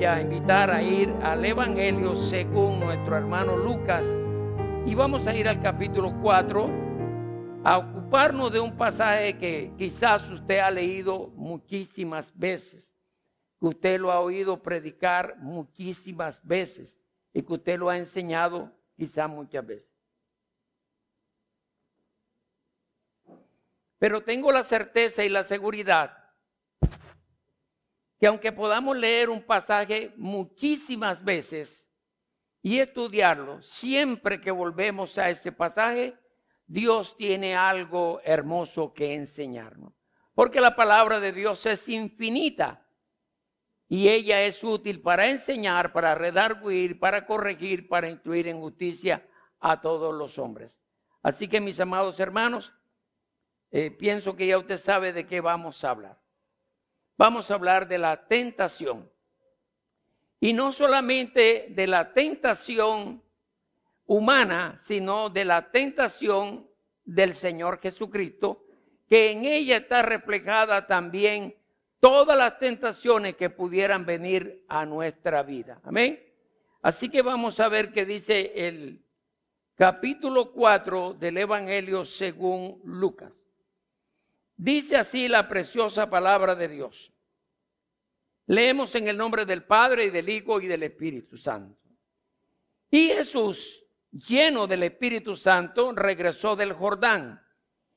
voy a invitar a ir al Evangelio según nuestro hermano Lucas y vamos a ir al capítulo 4 a ocuparnos de un pasaje que quizás usted ha leído muchísimas veces, que usted lo ha oído predicar muchísimas veces y que usted lo ha enseñado quizás muchas veces. Pero tengo la certeza y la seguridad que aunque podamos leer un pasaje muchísimas veces y estudiarlo, siempre que volvemos a ese pasaje, Dios tiene algo hermoso que enseñarnos. Porque la palabra de Dios es infinita y ella es útil para enseñar, para redarguir, para corregir, para instruir en justicia a todos los hombres. Así que mis amados hermanos, pienso que ya usted sabe de qué vamos a hablar. Vamos a hablar de la tentación. Y no solamente de la tentación humana, sino de la tentación del Señor Jesucristo, que en ella está reflejada también todas las tentaciones que pudieran venir a nuestra vida. Amén. Así que vamos a ver qué dice el capítulo 4 del Evangelio según Lucas. Dice así la preciosa palabra de Dios. Leemos en el nombre del Padre y del Hijo y del Espíritu Santo. Y Jesús, lleno del Espíritu Santo, regresó del Jordán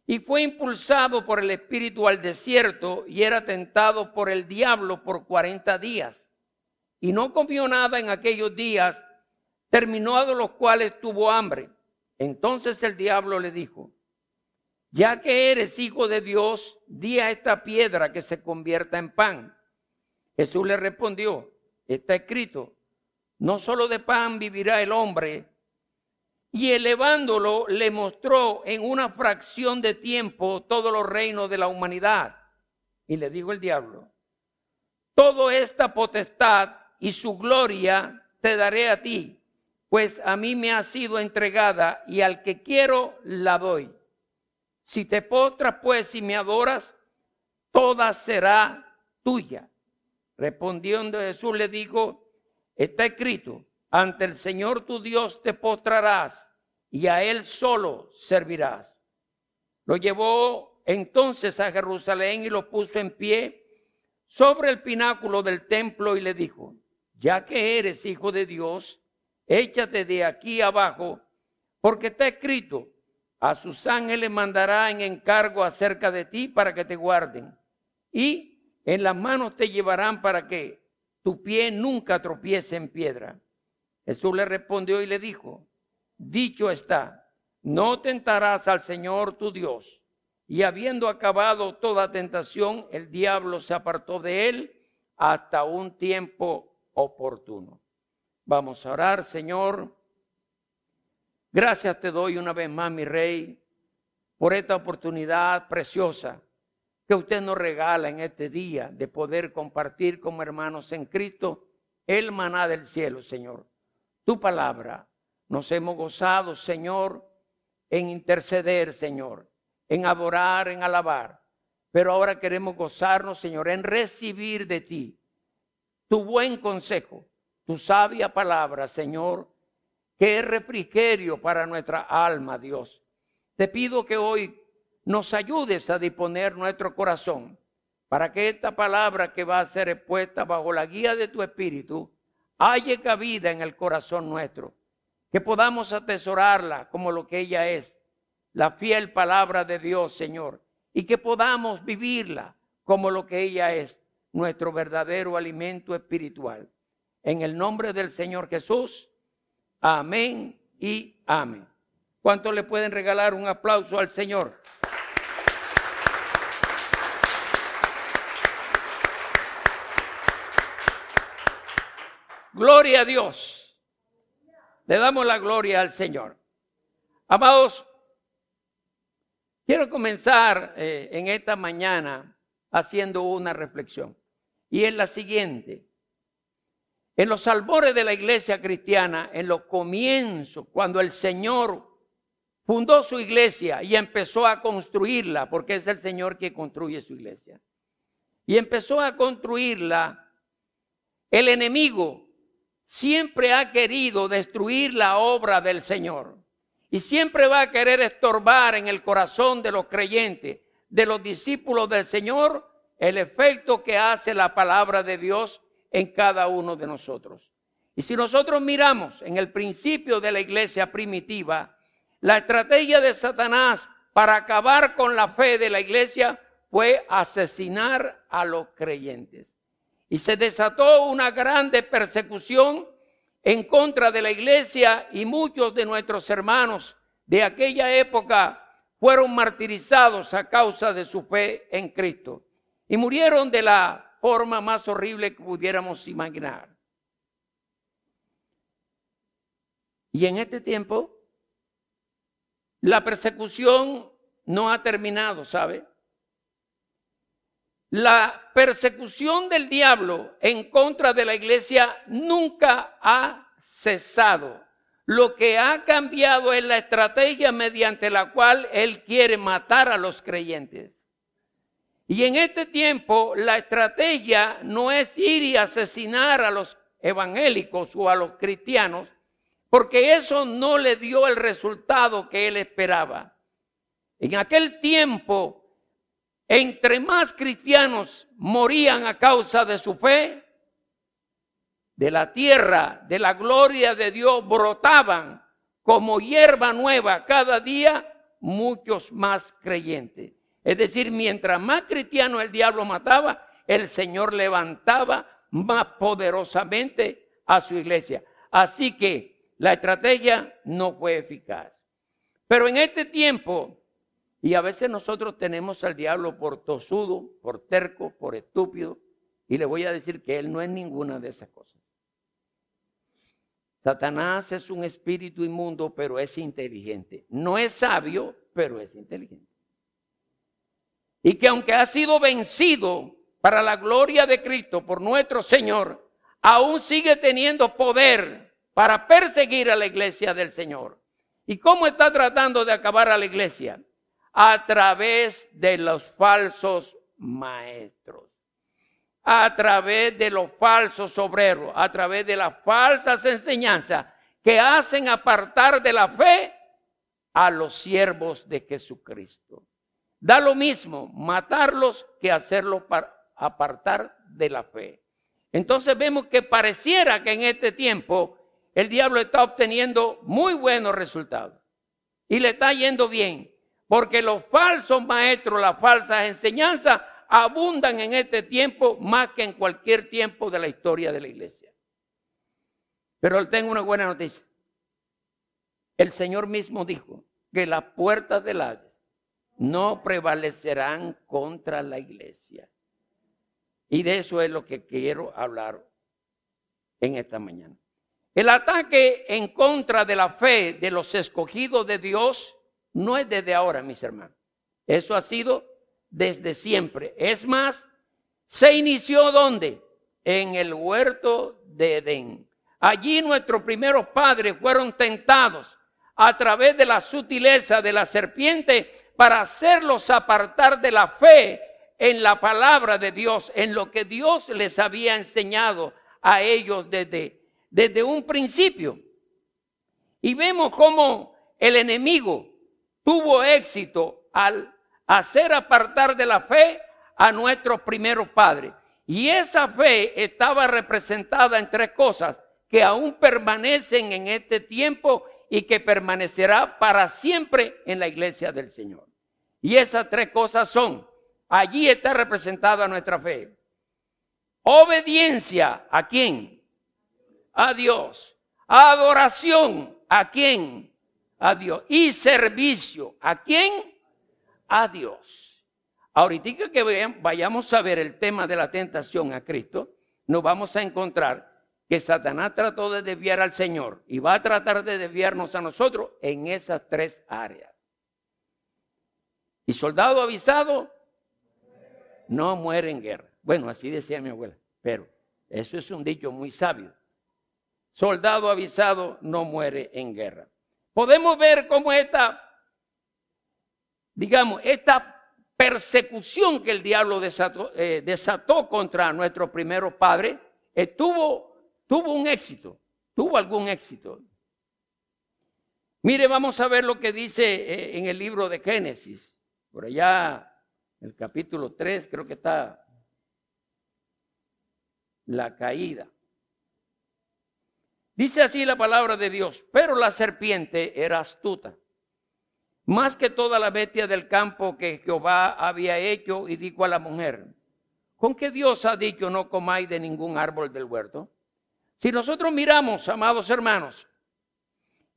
y fue impulsado por el Espíritu al desierto y era tentado por el diablo por 40 días. Y no comió nada en aquellos días, terminados los cuales tuvo hambre. Entonces el diablo le dijo: ya que eres hijo de Dios, di a esta piedra que se convierta en pan. Jesús le respondió: está escrito, no solo de pan vivirá el hombre. Y elevándolo, le mostró en una fracción de tiempo todos los reinos de la humanidad. Y le dijo el diablo: toda esta potestad y su gloria te daré a ti, pues a mí me ha sido entregada y al que quiero la doy. Si te postras pues y me adoras, toda será tuya. Respondiendo Jesús le dijo: está escrito, ante el Señor tu Dios te postrarás y a Él solo servirás. Lo llevó entonces a Jerusalén y lo puso en pie sobre el pináculo del templo y le dijo: ya que eres hijo de Dios, échate de aquí abajo, porque está escrito, a sus ángeles mandará en encargo acerca de ti para que te guarden. Y en las manos te llevarán para que tu pie nunca tropiece en piedra. Jesús le respondió y le dijo: dicho está, no tentarás al Señor tu Dios. Y habiendo acabado toda tentación, el diablo se apartó de él hasta un tiempo oportuno. Vamos a orar. Señor, gracias te doy una vez más, mi Rey, por esta oportunidad preciosa que usted nos regala en este día de poder compartir como hermanos en Cristo el maná del cielo, Señor. Tu palabra. Nos hemos gozado, Señor, en interceder, Señor, en adorar, en alabar. Pero ahora queremos gozarnos, Señor, en recibir de ti tu buen consejo, tu sabia palabra, Señor, que es refrigerio para nuestra alma, Dios. Te pido que hoy nos ayudes a disponer nuestro corazón para que esta palabra que va a ser expuesta bajo la guía de tu Espíritu haya cabida en el corazón nuestro, que podamos atesorarla como lo que ella es, la fiel palabra de Dios, Señor, y que podamos vivirla como lo que ella es, nuestro verdadero alimento espiritual. En el nombre del Señor Jesús, amén y amén. ¿Cuántos le pueden regalar un aplauso al Señor? Gloria a Dios. Le damos la gloria al Señor. Amados, quiero comenzar en esta mañana haciendo una reflexión. Y es la siguiente. En los albores de la iglesia cristiana, en los comienzos, cuando el Señor fundó su iglesia y empezó a construirla, porque es el Señor que construye su iglesia. Y empezó a construirla. el enemigo siempre ha querido destruir la obra del Señor. Y siempre va a querer estorbar en el corazón de los creyentes, de los discípulos del Señor, el efecto que hace la palabra de Dios en cada uno de nosotros. Y si nosotros miramos en el principio de la iglesia primitiva, la estrategia de Satanás para acabar con la fe de la iglesia fue asesinar a los creyentes. Y se desató una grande persecución en contra de la iglesia, y muchos de nuestros hermanos de aquella época fueron martirizados a causa de su fe en Cristo. Y murieron de la forma más horrible que pudiéramos imaginar. Y en este tiempo, la persecución no ha terminado, ¿sabe? La persecución del diablo en contra de la iglesia nunca ha cesado. Lo que ha cambiado es la estrategia mediante la cual él quiere matar a los creyentes. Y en este tiempo la estrategia no es ir y asesinar a los evangélicos o a los cristianos, porque eso no le dio el resultado que él esperaba. En aquel tiempo, entre más cristianos morían a causa de su fe, de la tierra, de la gloria de Dios, brotaban como hierba nueva cada día muchos más creyentes. Es decir, mientras más cristianos el diablo mataba, el Señor levantaba más poderosamente a su iglesia. Así que la estrategia no fue eficaz. Pero en este tiempo, y a veces nosotros tenemos al diablo por tosudo, por terco, por estúpido, y le voy a decir que él no es ninguna de esas cosas. Satanás es un espíritu inmundo, pero es inteligente. No es sabio, pero es inteligente. Y que aunque ha sido vencido para la gloria de Cristo por nuestro Señor, aún sigue teniendo poder para perseguir a la iglesia del Señor. ¿Y cómo está tratando de acabar a la iglesia? A través de los falsos maestros, a través de los falsos obreros, a través de las falsas enseñanzas que hacen apartar de la fe a los siervos de Jesucristo. Da lo mismo matarlos que hacerlos apartar de la fe. Entonces vemos que pareciera que en este tiempo el diablo está obteniendo muy buenos resultados y le está yendo bien, porque los falsos maestros, las falsas enseñanzas abundan en este tiempo más que en cualquier tiempo de la historia de la iglesia. Pero tengo una buena noticia. El Señor mismo dijo que las puertas del Hades no prevalecerán contra la iglesia. Y de eso es lo que quiero hablar en esta mañana. El ataque en contra de la fe de los escogidos de Dios no es desde ahora, mis hermanos. Eso ha sido desde siempre. Es más, se inició ¿dónde? En el huerto de Edén. Allí nuestros primeros padres fueron tentados a través de la sutileza de la serpiente para hacerlos apartar de la fe en la palabra de Dios, en lo que Dios les había enseñado a ellos desde un principio. Y vemos cómo el enemigo tuvo éxito al hacer apartar de la fe a nuestros primeros padres. Y esa fe estaba representada en tres cosas que aún permanecen en este tiempo y que permanecerá para siempre en la iglesia del Señor. Y esas tres cosas son, allí está representada nuestra fe. Obediencia, ¿a quién? A Dios. Adoración, ¿a quién? A Dios. Y servicio, ¿a quién? A Dios. Ahorita que vayamos a ver el tema de la tentación a Cristo, nos vamos a encontrar que Satanás trató de desviar al Señor y va a tratar de desviarnos a nosotros en esas tres áreas. Y soldado avisado no muere en guerra. Bueno, así decía mi abuela, pero eso es un dicho muy sabio. Soldado avisado no muere en guerra. Podemos ver cómo esta persecución que el diablo desató contra nuestros primeros padres tuvo un éxito, tuvo algún éxito. Mire, vamos a ver lo que dice en el libro de Génesis. Por allá, el capítulo 3, creo que está la caída. Dice así la palabra de Dios: pero la serpiente era astuta, más que todas las bestias del campo que Jehová había hecho, y dijo a la mujer: ¿con qué Dios ha dicho no comáis de ningún árbol del huerto? Si nosotros miramos, amados hermanos,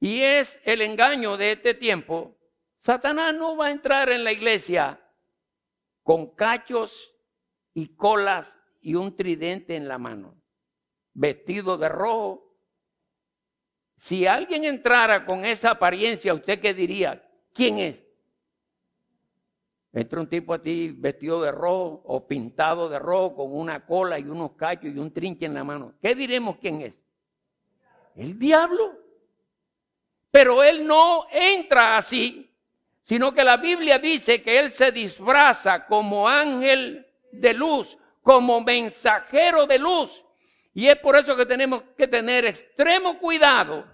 y es el engaño de este tiempo, Satanás no va a entrar en la iglesia con cachos y colas y un tridente en la mano, vestido de rojo. Si alguien entrara con esa apariencia, ¿usted qué diría? ¿Quién es? Entra un tipo a ti vestido de rojo o pintado de rojo con una cola y unos cachos y un trinche en la mano. ¿Qué diremos quién es? El diablo. Pero él no entra así, sino que la Biblia dice que él se disfraza como ángel de luz, como mensajero de luz. Y es por eso que tenemos que tener extremo cuidado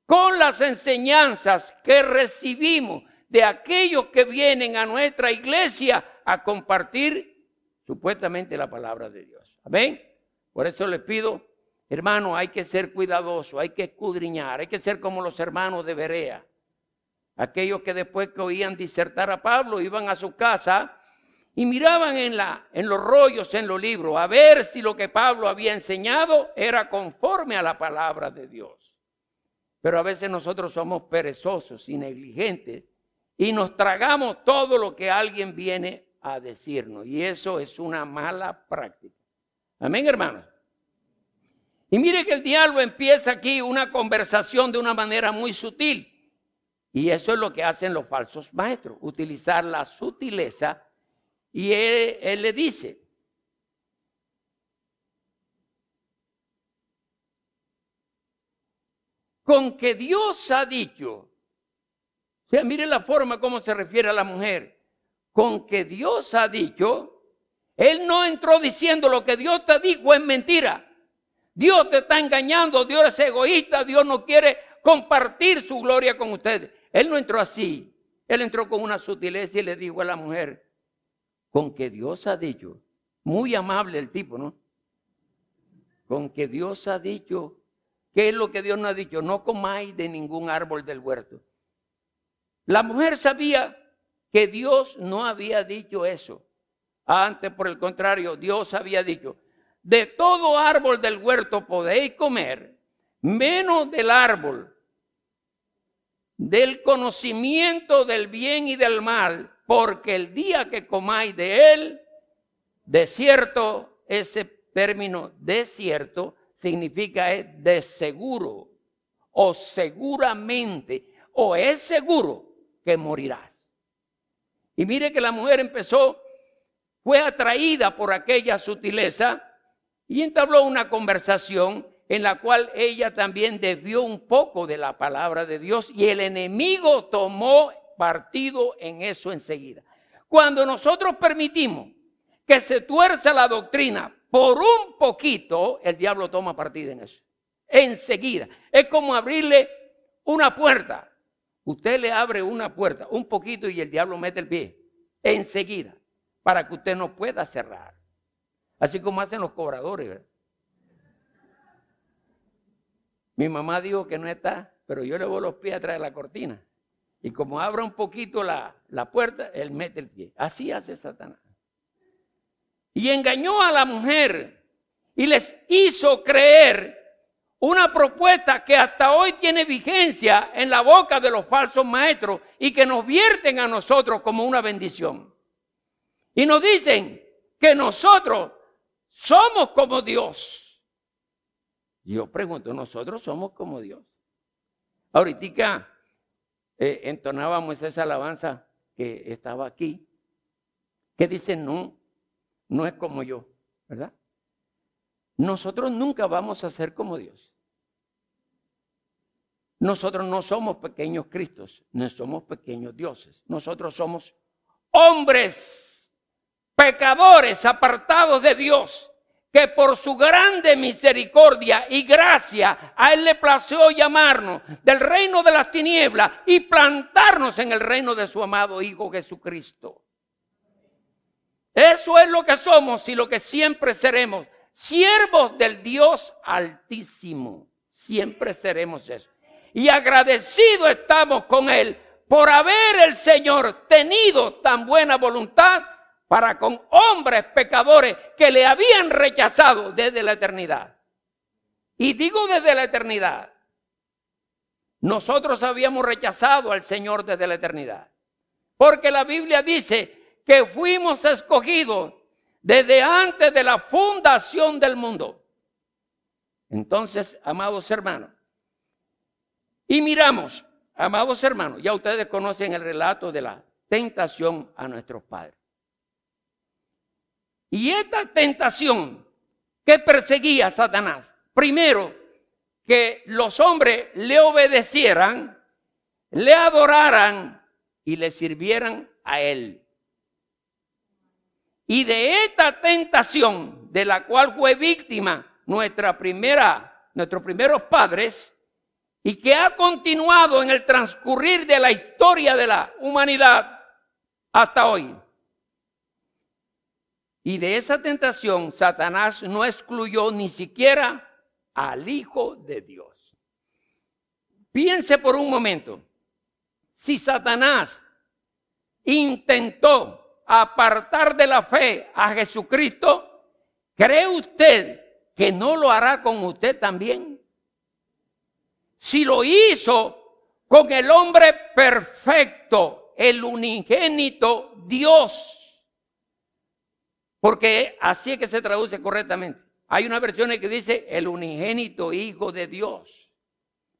con las enseñanzas que recibimos de aquellos que vienen a nuestra iglesia a compartir supuestamente la palabra de Dios. Amén. Por eso les pido, hermano, hay que ser cuidadoso, hay que escudriñar, hay que ser como los hermanos de Berea. Aquellos que después que oían disertar a Pablo iban a su casa y miraban en los rollos, en los libros, a ver si lo que Pablo había enseñado era conforme a la palabra de Dios. Pero a veces nosotros somos perezosos y negligentes y nos tragamos todo lo que alguien viene a decirnos. Y eso es una mala práctica. Amén, hermanos. Y mire que el diablo empieza aquí una conversación de una manera muy sutil. Y eso es lo que hacen los falsos maestros, utilizar la sutileza. Y él le dice: con que Dios ha dicho. O sea, mire la forma como se refiere a la mujer. Con que Dios ha dicho. Él no entró diciendo: lo que Dios te dijo es mentira. Dios te está engañando, Dios es egoísta, Dios no quiere compartir su gloria con ustedes. Él no entró así. Él entró con una sutileza y le dijo a la mujer: con que Dios ha dicho. Muy amable el tipo, ¿no? Con que Dios ha dicho. ¿Qué es lo que Dios no ha dicho? No comáis de ningún árbol del huerto. La mujer sabía que Dios no había dicho eso. Antes, por el contrario, Dios había dicho: de todo árbol del huerto podéis comer, menos del árbol del conocimiento del bien y del mal, porque el día que comáis de él, de cierto, ese término de cierto significa es de seguro, o seguramente, o es seguro que morirás. Y mire que la mujer fue atraída por aquella sutileza y entabló una conversación en la cual ella también desvió un poco de la palabra de Dios, y el enemigo tomó partido en eso enseguida. Cuando nosotros permitimos que se tuerza la doctrina por un poquito, el diablo toma partido en eso. Enseguida. Es como abrirle una puerta. Usted le abre una puerta un poquito y el diablo mete el pie. Enseguida. Para que usted no pueda cerrar. Así como hacen los cobradores, ¿verdad? Mi mamá dijo que no está, pero yo le voy los pies atrás de la cortina. Y como abra un poquito la puerta, él mete el pie. Así hace Satanás. Y engañó a la mujer y les hizo creer una propuesta que hasta hoy tiene vigencia en la boca de los falsos maestros y que nos vierten a nosotros como una bendición. Y nos dicen que nosotros somos como Dios. Yo pregunto, ¿nosotros somos como Dios? Ahorita entonábamos esa alabanza que estaba aquí, que dice: no es como yo, ¿verdad? Nosotros nunca vamos a ser como Dios. Nosotros no somos pequeños Cristos, no somos pequeños dioses. Nosotros somos hombres, pecadores, apartados de Dios, que por su grande misericordia y gracia a Él le plació llamarnos del reino de las tinieblas y plantarnos en el reino de su amado Hijo Jesucristo. Eso es lo que somos y lo que siempre seremos, siervos del Dios Altísimo. Siempre seremos eso. Y agradecidos estamos con Él por haber el Señor tenido tan buena voluntad para con hombres pecadores que le habían rechazado desde la eternidad. Y digo desde la eternidad. Nosotros habíamos rechazado al Señor desde la eternidad. Porque la Biblia dice que fuimos escogidos desde antes de la fundación del mundo. Entonces, amados hermanos, y miramos, amados hermanos, ya ustedes conocen el relato de la tentación a nuestros padres. Y esta tentación que perseguía a Satanás, primero, que los hombres le obedecieran, le adoraran y le sirvieran a Él. Y de esta tentación de la cual fue víctima nuestros primeros padres y que ha continuado en el transcurrir de la historia de la humanidad hasta hoy. Y de esa tentación Satanás no excluyó ni siquiera al Hijo de Dios. Piense por un momento, si Satanás intentó apartar de la fe a Jesucristo, ¿cree usted que no lo hará con usted también? Si lo hizo con el hombre perfecto, el unigénito Dios, porque así es que se traduce correctamente. Hay una versión que dice el unigénito Hijo de Dios,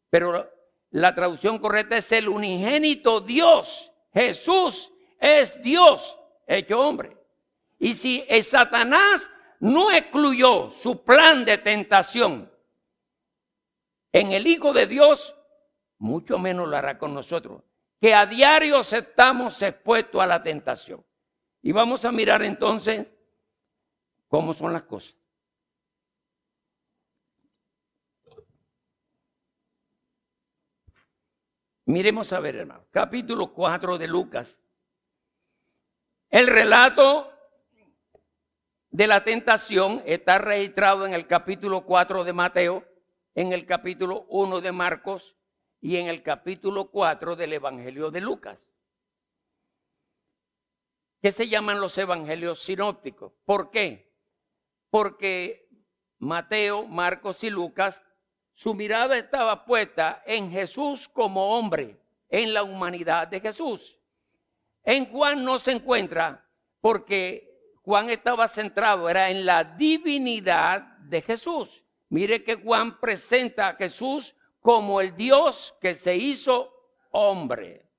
pero la traducción correcta es el unigénito Dios. Jesús es Dios hecho hombre. Y si Satanás no excluyó su plan de tentación en el Hijo de Dios, mucho menos lo hará con nosotros, que a diario estamos expuestos a la tentación. Y vamos a mirar entonces cómo son las cosas. Miremos a ver, hermano, capítulo 4 de Lucas. El relato de la tentación está registrado en el capítulo 4 de Mateo, en el capítulo 1 de Marcos y en el capítulo 4 del Evangelio de Lucas. ¿Qué se llaman los evangelios sinópticos? ¿Por qué? Porque Mateo, Marcos y Lucas, su mirada estaba puesta en Jesús como hombre, en la humanidad de Jesús. En Juan no se encuentra porque Juan estaba centrado, era en la divinidad de Jesús. Mire que Juan presenta a Jesús como el Dios que se hizo hombre.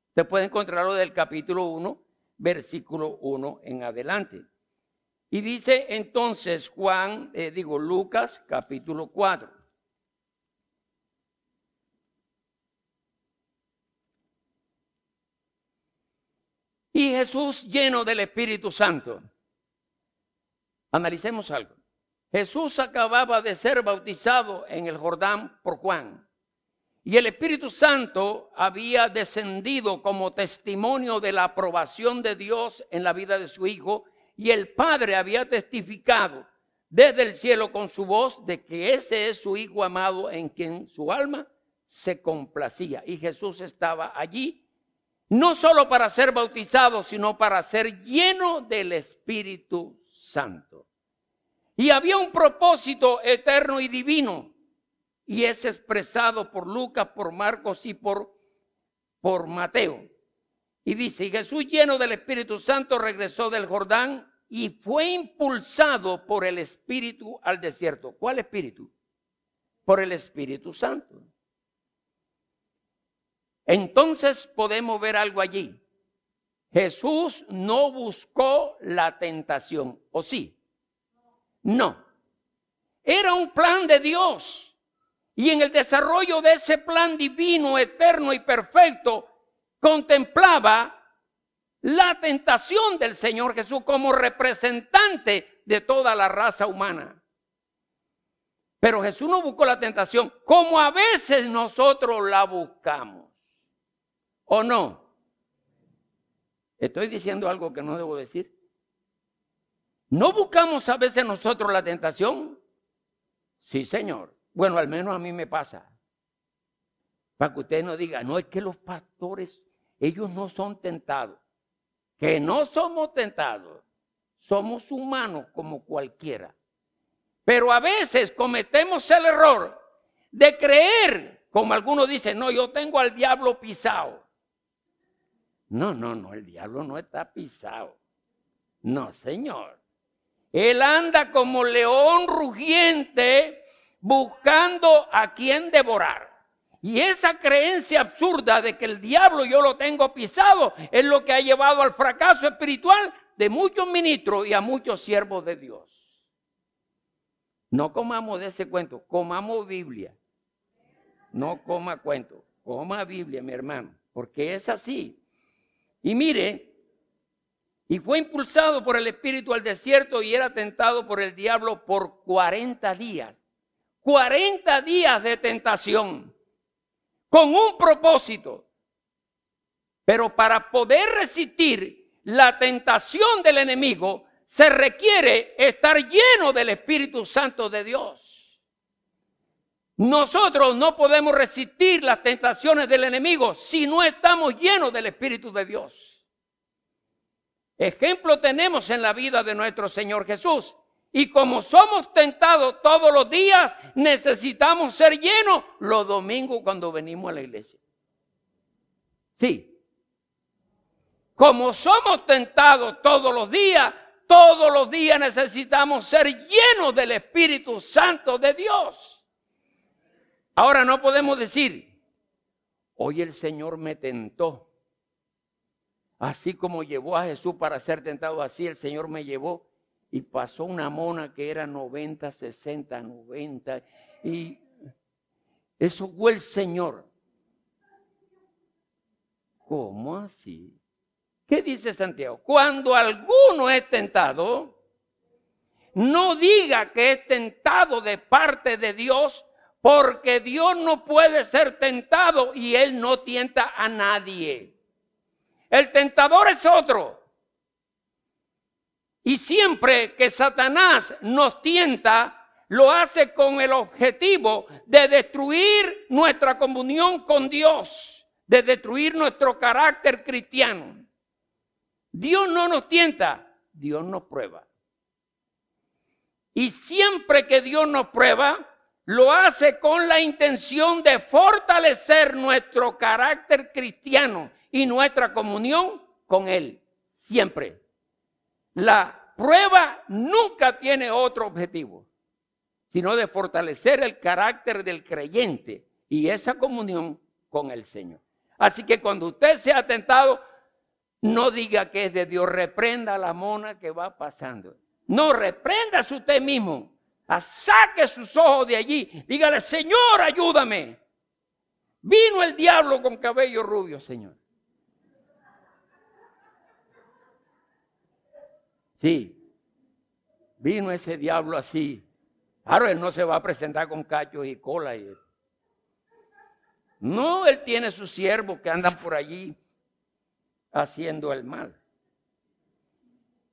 Usted puede encontrarlo del capítulo 1, versículo 1 en adelante. Y dice entonces Lucas capítulo 4. Y Jesús lleno del Espíritu Santo. Analicemos algo. Jesús acababa de ser bautizado en el Jordán por Juan. Y el Espíritu Santo había descendido como testimonio de la aprobación de Dios en la vida de su Hijo. Y el Padre había testificado desde el cielo con su voz de que ese es su Hijo amado en quien su alma se complacía. Y Jesús estaba allí. No solo para ser bautizado, sino para ser lleno del Espíritu Santo. Y había un propósito eterno y divino. Y es expresado por Lucas, por Marcos y por Mateo. Y dice, y Jesús lleno del Espíritu Santo regresó del Jordán y fue impulsado por el Espíritu al desierto. ¿Cuál Espíritu? Por el Espíritu Santo. Entonces podemos ver algo allí. Jesús no buscó la tentación, ¿o sí? No. Era un plan de Dios. Y en el desarrollo de ese plan divino, eterno y perfecto, contemplaba la tentación del Señor Jesús como representante de toda la raza humana. Pero Jesús no buscó la tentación como a veces nosotros la buscamos. ¿O no? ¿Estoy diciendo algo que no debo decir? ¿No buscamos a veces nosotros la tentación? Sí, Señor. Bueno, al menos a mí me pasa. Para que usted no diga, no, es que los pastores, ellos no son tentados. Que no somos tentados. Somos humanos como cualquiera. Pero a veces cometemos el error de creer, como algunos dicen, no, yo tengo al diablo pisado. No, el diablo no está pisado. No, Señor. Él anda como león rugiente buscando a quien devorar. Y esa creencia absurda de que el diablo yo lo tengo pisado es lo que ha llevado al fracaso espiritual de muchos ministros y a muchos siervos de Dios. No comamos de ese cuento, comamos Biblia. No coma cuento, coma Biblia, mi hermano, porque es así. Y mire, y fue impulsado por el Espíritu al desierto y era tentado por el diablo por 40 días. 40 días de tentación, con un propósito. Pero para poder resistir la tentación del enemigo, se requiere estar lleno del Espíritu Santo de Dios. Nosotros no podemos resistir las tentaciones del enemigo si no estamos llenos del Espíritu de Dios. Ejemplo tenemos en la vida de nuestro Señor Jesús. Y como somos tentados todos los días, necesitamos ser llenos los domingos cuando venimos a la iglesia. Sí. Como somos tentados todos los días necesitamos ser llenos del Espíritu Santo de Dios. Ahora no podemos decir, hoy el Señor me tentó. Así como llevó a Jesús para ser tentado, así el Señor me llevó. Y pasó una mona que era 90, 60, 90. Y eso fue el Señor. ¿Cómo así? ¿Qué dice Santiago? Cuando alguno es tentado, no diga que es tentado de parte de Dios, porque Dios no puede ser tentado y Él no tienta a nadie. El tentador es otro. Y siempre que Satanás nos tienta, lo hace con el objetivo de destruir nuestra comunión con Dios, de destruir nuestro carácter cristiano. Dios no nos tienta, Dios nos prueba. Y siempre que Dios nos prueba, lo hace con la intención de fortalecer nuestro carácter cristiano y nuestra comunión con Él. Siempre. La prueba nunca tiene otro objetivo, sino de fortalecer el carácter del creyente y esa comunión con el Señor. Así que cuando usted sea tentado, no diga que es de Dios, reprenda a la mona que va pasando. No, repréndase usted mismo, saque sus ojos de allí, dígale, Señor, ayúdame. Vino el diablo con cabello rubio, Señor. Sí, vino ese diablo así. Claro, él no se va a presentar con cachos y cola. No, él tiene sus siervos que andan por allí haciendo el mal.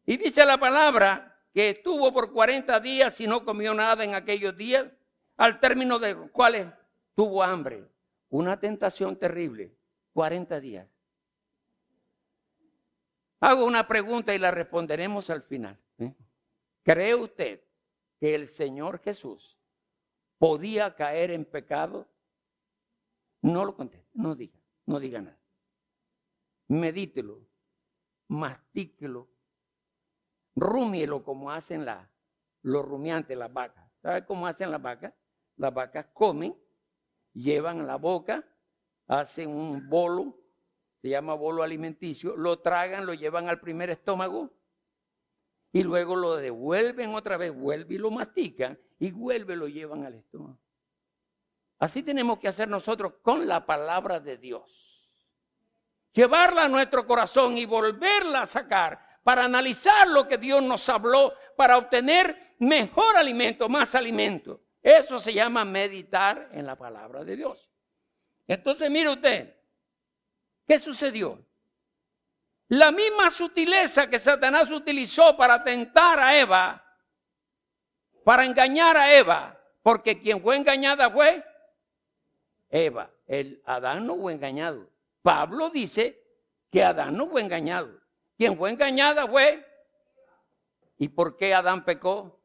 Y dice la palabra que estuvo por 40 días y no comió nada en aquellos días, al término de los cuales tuvo hambre. Una tentación terrible, 40 días. Hago una pregunta y la responderemos al final. ¿Cree usted que el Señor Jesús podía caer en pecado? No lo conteste, no diga nada. Medítelo, mastíquelo, rúmielo como hacen los rumiantes, las vacas. ¿Sabe cómo hacen las vacas? Las vacas comen, llevan a la boca, hacen un bolo, se llama bolo alimenticio, lo tragan, lo llevan al primer estómago y luego lo devuelven otra vez, vuelve y lo mastican y vuelve y lo llevan al estómago. Así tenemos que hacer nosotros con la palabra de Dios. llevarla a nuestro corazón y volverla a sacar para analizar lo que Dios nos habló, para obtener mejor alimento, más alimento. Eso se llama meditar en la palabra de Dios. Entonces, mire usted, ¿qué sucedió? La misma sutileza que Satanás utilizó para tentar a Eva, para engañar a Eva, porque quien fue engañada fue Eva. Adán no fue engañado. Pablo dice que Adán no fue engañado. Quien fue engañada fue. ¿Y por qué Adán pecó?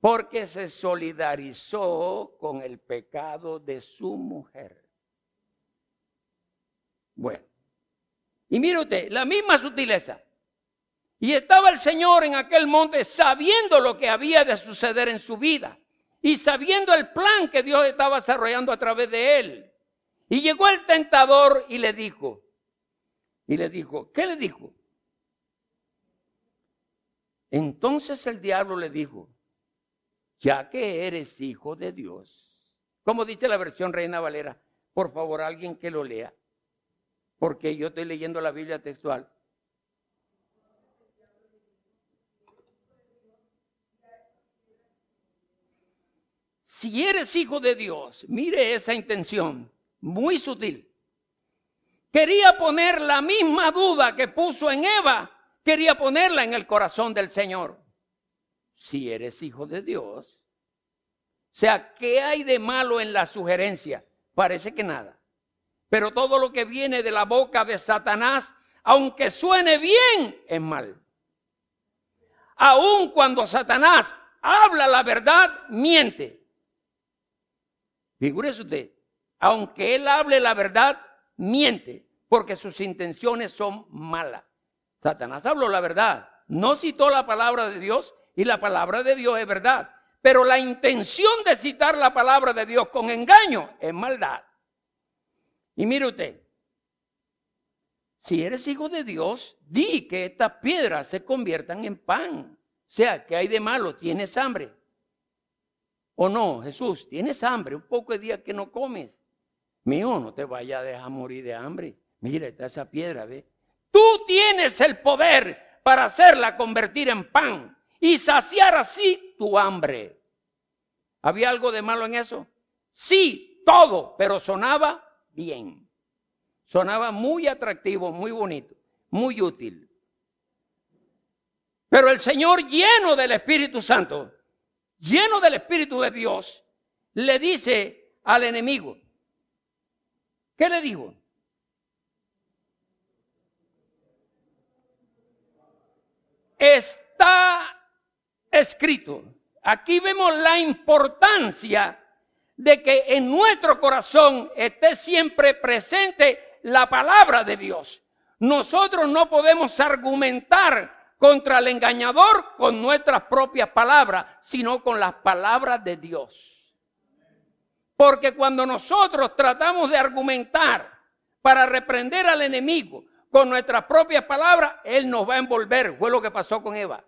Porque se solidarizó con el pecado de su mujer. Bueno, y mire usted, la misma sutileza. Y estaba el Señor en aquel monte sabiendo lo que había de suceder en su vida y sabiendo el plan que Dios estaba desarrollando a través de él. Y llegó el tentador y le dijo, ¿qué le dijo? Entonces el diablo le dijo, ya que eres hijo de Dios, como dice la versión Reina Valera, por favor alguien que lo lea, porque yo estoy leyendo la Biblia textual. Si eres hijo de Dios, mire esa intención, muy sutil. Quería poner la misma duda que puso en Eva, quería ponerla en el corazón del Señor. Si eres hijo de Dios. O sea, ¿qué hay de malo en la sugerencia? Parece que nada. Pero todo lo que viene de la boca de Satanás, aunque suene bien, es mal. Aun cuando Satanás habla la verdad, miente. Figúrese usted, aunque él hable la verdad, miente, porque sus intenciones son malas. Satanás habló la verdad, no citó la palabra de Dios, y la palabra de Dios es verdad. Pero la intención de citar la palabra de Dios con engaño es maldad. Y mire usted, si eres hijo de Dios, di que estas piedras se conviertan en pan. O sea, ¿qué hay de malo? ¿Tienes hambre? ¿O no, Jesús? ¿Tienes hambre? Un poco de día que no comes. Mío, no te vayas a dejar morir de hambre. Mira, está esa piedra, ¿ve? Tú tienes el poder para hacerla convertir en pan y saciar así tu hambre. ¿Había algo de malo en eso? Sí, todo, pero sonaba bien. Sonaba muy atractivo, muy bonito, muy útil. Pero el Señor, lleno del Espíritu Santo, lleno del Espíritu de Dios, le dice al enemigo, ¿qué le dijo? Está escrito. Aquí vemos la importancia de que en nuestro corazón esté siempre presente la palabra de Dios. Nosotros no podemos argumentar contra el engañador con nuestras propias palabras, sino con las palabras de Dios. Porque cuando nosotros tratamos de argumentar para reprender al enemigo con nuestras propias palabras, él nos va a envolver. Fue lo que pasó con Eva.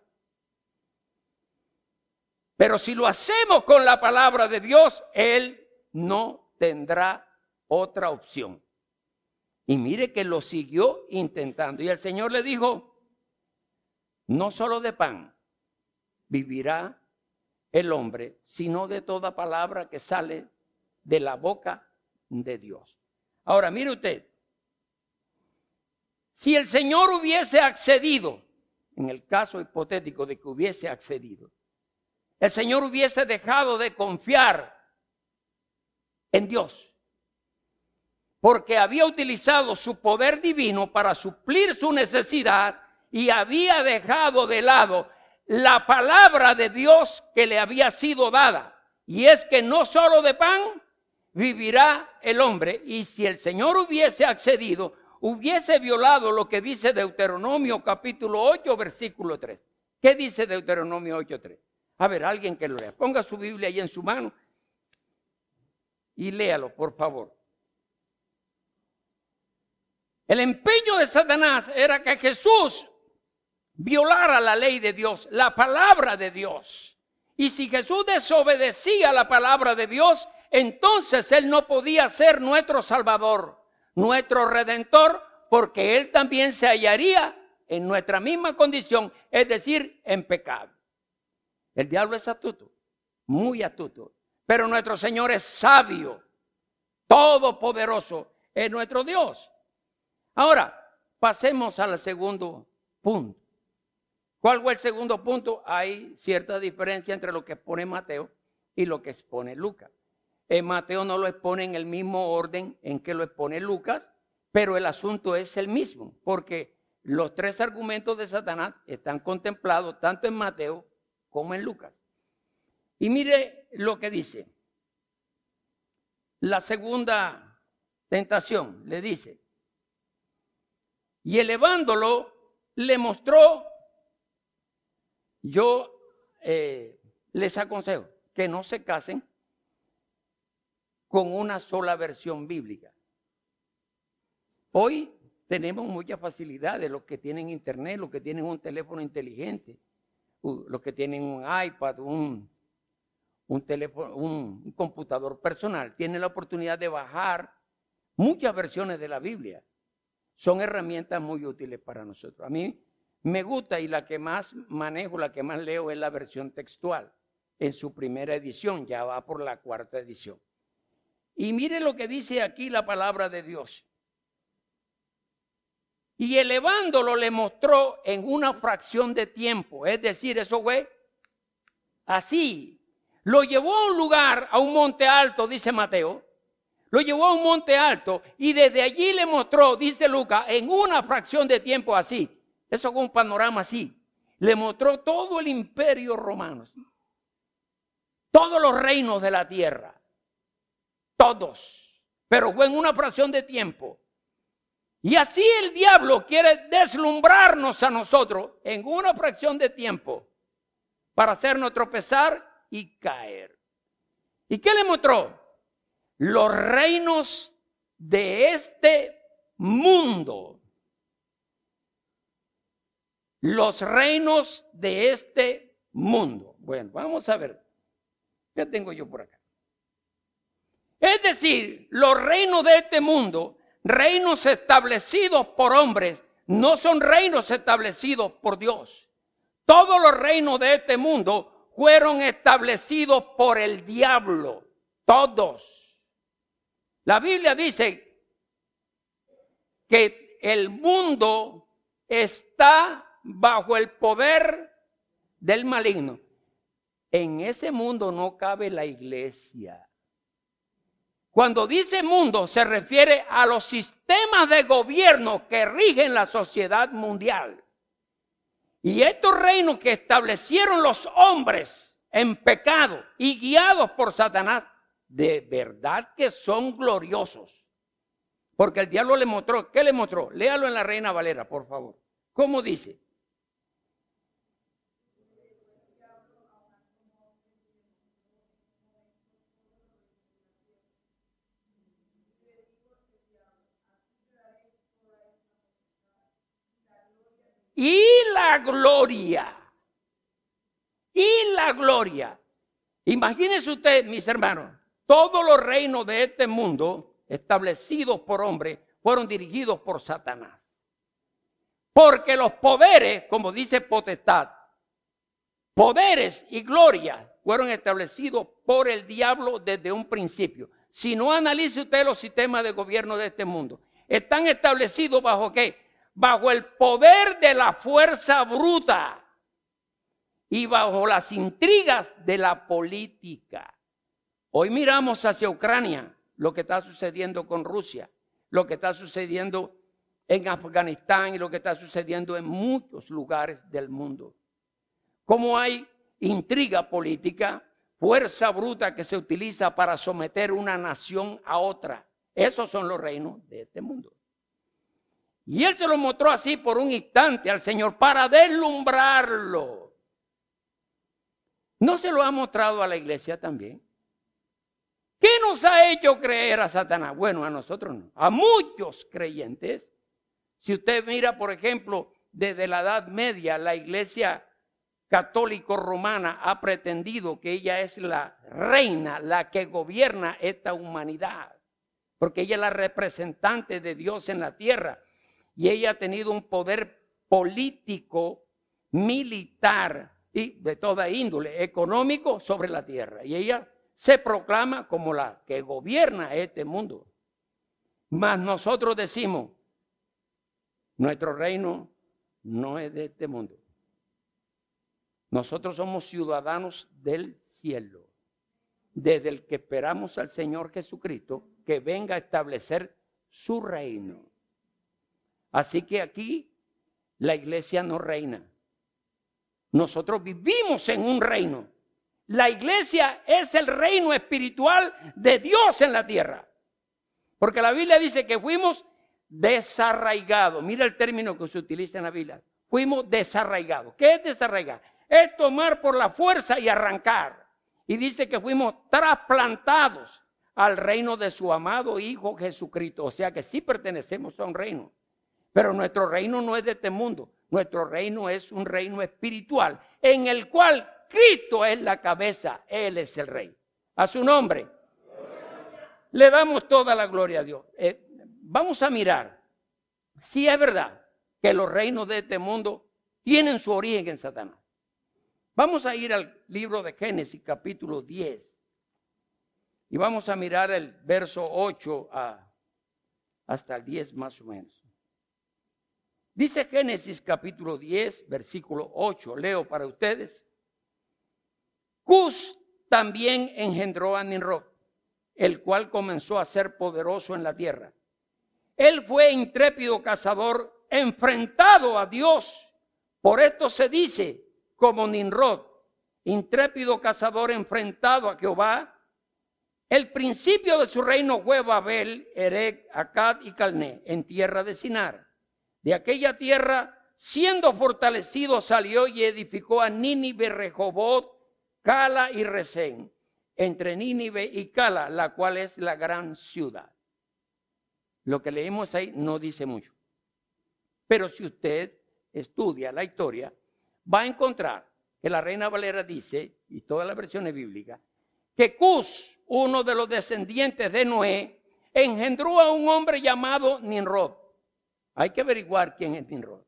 Pero si lo hacemos con la palabra de Dios, él no tendrá otra opción. Y mire que lo siguió intentando. Y el Señor le dijo, no solo de pan vivirá el hombre, sino de toda palabra que sale de la boca de Dios. Ahora, mire usted, si el Señor hubiese accedido, en el caso hipotético de que hubiese accedido, el Señor hubiese dejado de confiar en Dios, porque había utilizado su poder divino para suplir su necesidad y había dejado de lado la palabra de Dios que le había sido dada. Y es que no solo de pan vivirá el hombre. Y si el Señor hubiese accedido, hubiese violado lo que dice Deuteronomio capítulo 8, versículo 3. ¿Qué dice Deuteronomio 8:3? A ver, alguien que lo lea. Ponga su Biblia ahí en su mano y léalo, por favor. El empeño de Satanás era que Jesús violara la ley de Dios, la palabra de Dios. Y si Jesús desobedecía la palabra de Dios, entonces Él no podía ser nuestro Salvador. nuestro Redentor, porque Él también se hallaría en nuestra misma condición, es decir, en pecado. El diablo es astuto, muy astuto, pero nuestro Señor es sabio, todopoderoso, es nuestro Dios. Ahora, pasemos al segundo punto. ¿Cuál fue el segundo punto? Hay cierta diferencia entre lo que expone Mateo y lo que expone Lucas. Mateo no lo expone en el mismo orden en que lo expone Lucas, pero el asunto es el mismo, porque los tres argumentos de Satanás están contemplados tanto en Mateo como en Lucas. Y mire lo que dice. La segunda tentación le dice, y elevándolo le mostró, yo les aconsejo que no se casen con una sola versión bíblica. Hoy tenemos mucha facilidad de los que tienen internet, los que tienen un teléfono inteligente, los que tienen un iPad, un teléfono, un computador personal, tienen la oportunidad de bajar muchas versiones de la Biblia. Son herramientas muy útiles para nosotros. A mí me gusta y la que más manejo, la que más leo es la versión textual en su primera edición, ya va por la cuarta edición. Y mire lo que dice aquí la palabra de Dios. Y elevándolo le mostró en una fracción de tiempo, es decir, eso fue así. Lo llevó a un lugar, a un monte alto, dice Mateo. Lo llevó a un monte alto y desde allí le mostró, dice Lucas, en una fracción de tiempo así. Eso fue un panorama así. Le mostró todo el imperio romano. ¿Sí? Todos los reinos de la tierra. Todos. Pero fue en una fracción de tiempo. Y así el diablo quiere deslumbrarnos a nosotros en una fracción de tiempo para hacernos tropezar y caer. ¿Y qué le mostró? Los reinos de este mundo. Los reinos de este mundo. Bueno, vamos a ver. ¿Qué tengo yo por acá? Es decir, los reinos de este mundo, reinos establecidos por hombres, no son reinos establecidos por Dios. Todos los reinos de este mundo fueron establecidos por el diablo. Todos. La Biblia dice que el mundo está bajo el poder del maligno. En ese mundo no cabe la iglesia. Cuando dice mundo se refiere a los sistemas de gobierno que rigen la sociedad mundial. Y estos reinos que establecieron los hombres en pecado y guiados por Satanás, de verdad que son gloriosos. Porque el diablo le mostró, ¿qué le mostró? Léalo en la Reina Valera, por favor. ¿Cómo dice? Y la gloria. Y la gloria. Imagínense usted, mis hermanos, todos los reinos de este mundo establecidos por hombres fueron dirigidos por Satanás. Porque los poderes, como dice potestad, poderes y gloria fueron establecidos por el diablo desde un principio. Si no analice usted los sistemas de gobierno de este mundo, están establecidos bajo ¿qué? Bajo el poder de la fuerza bruta y bajo las intrigas de la política. Hoy miramos hacia Ucrania, lo que está sucediendo con Rusia, lo que está sucediendo en Afganistán y lo que está sucediendo en muchos lugares del mundo. Cómo hay intriga política, fuerza bruta que se utiliza para someter una nación a otra. Esos son los reinos de este mundo. Y él se lo mostró así por un instante al Señor para deslumbrarlo. ¿No se lo ha mostrado a la iglesia también? ¿Qué nos ha hecho creer a Satanás? Bueno, a nosotros no. A muchos creyentes. Si usted mira, por ejemplo, desde la Edad Media, la iglesia católico romana ha pretendido que ella es la reina, la que gobierna esta humanidad. porque ella es la representante de Dios en la tierra. Y ella ha tenido un poder político, militar y de toda índole, económico sobre la tierra. Y ella se proclama como la que gobierna este mundo. Mas nosotros decimos, nuestro reino no es de este mundo. Nosotros somos ciudadanos del cielo, desde el que esperamos al Señor Jesucristo que venga a establecer su reino. Así que aquí la iglesia no reina. Nosotros vivimos en un reino. La iglesia es el reino espiritual de Dios en la tierra. Porque la Biblia dice que fuimos desarraigados. Mira el término que se utiliza en la Biblia. Fuimos desarraigados. ¿Qué es desarraigar? Es tomar por la fuerza y arrancar. Y dice que fuimos trasplantados al reino de su amado Hijo Jesucristo. O sea que sí pertenecemos a un reino. Pero nuestro reino no es de este mundo. Nuestro reino es un reino espiritual en el cual Cristo es la cabeza. Él es el rey. A su nombre le damos toda la gloria a Dios. Vamos a mirar si es verdad que los reinos de este mundo tienen su origen en Satanás. Vamos a ir al libro de Génesis capítulo 10 y vamos a mirar el verso 8 hasta el 10 más o menos. Dice Génesis capítulo 10 versículo 8, leo para ustedes. Cus también engendró a Nimrod, el cual comenzó a ser poderoso en la tierra. Él fue intrépido cazador, enfrentado a Dios. Por esto se dice como Nimrod, intrépido cazador enfrentado a Jehová. El principio de su reino fue Babel, Erec, Accad y Calné, en tierra de Sinar. De aquella tierra, siendo fortalecido, salió y edificó a Nínive, Rehobot, Cala y Resén, entre Nínive y Cala, la cual es la gran ciudad. Lo que leemos ahí no dice mucho. Pero si usted estudia la historia, va a encontrar que la Reina Valera dice, y todas las versiones bíblicas, que Cus, uno de los descendientes de Noé, engendró a un hombre llamado Nimrod. Hay que averiguar quién es Nimrod.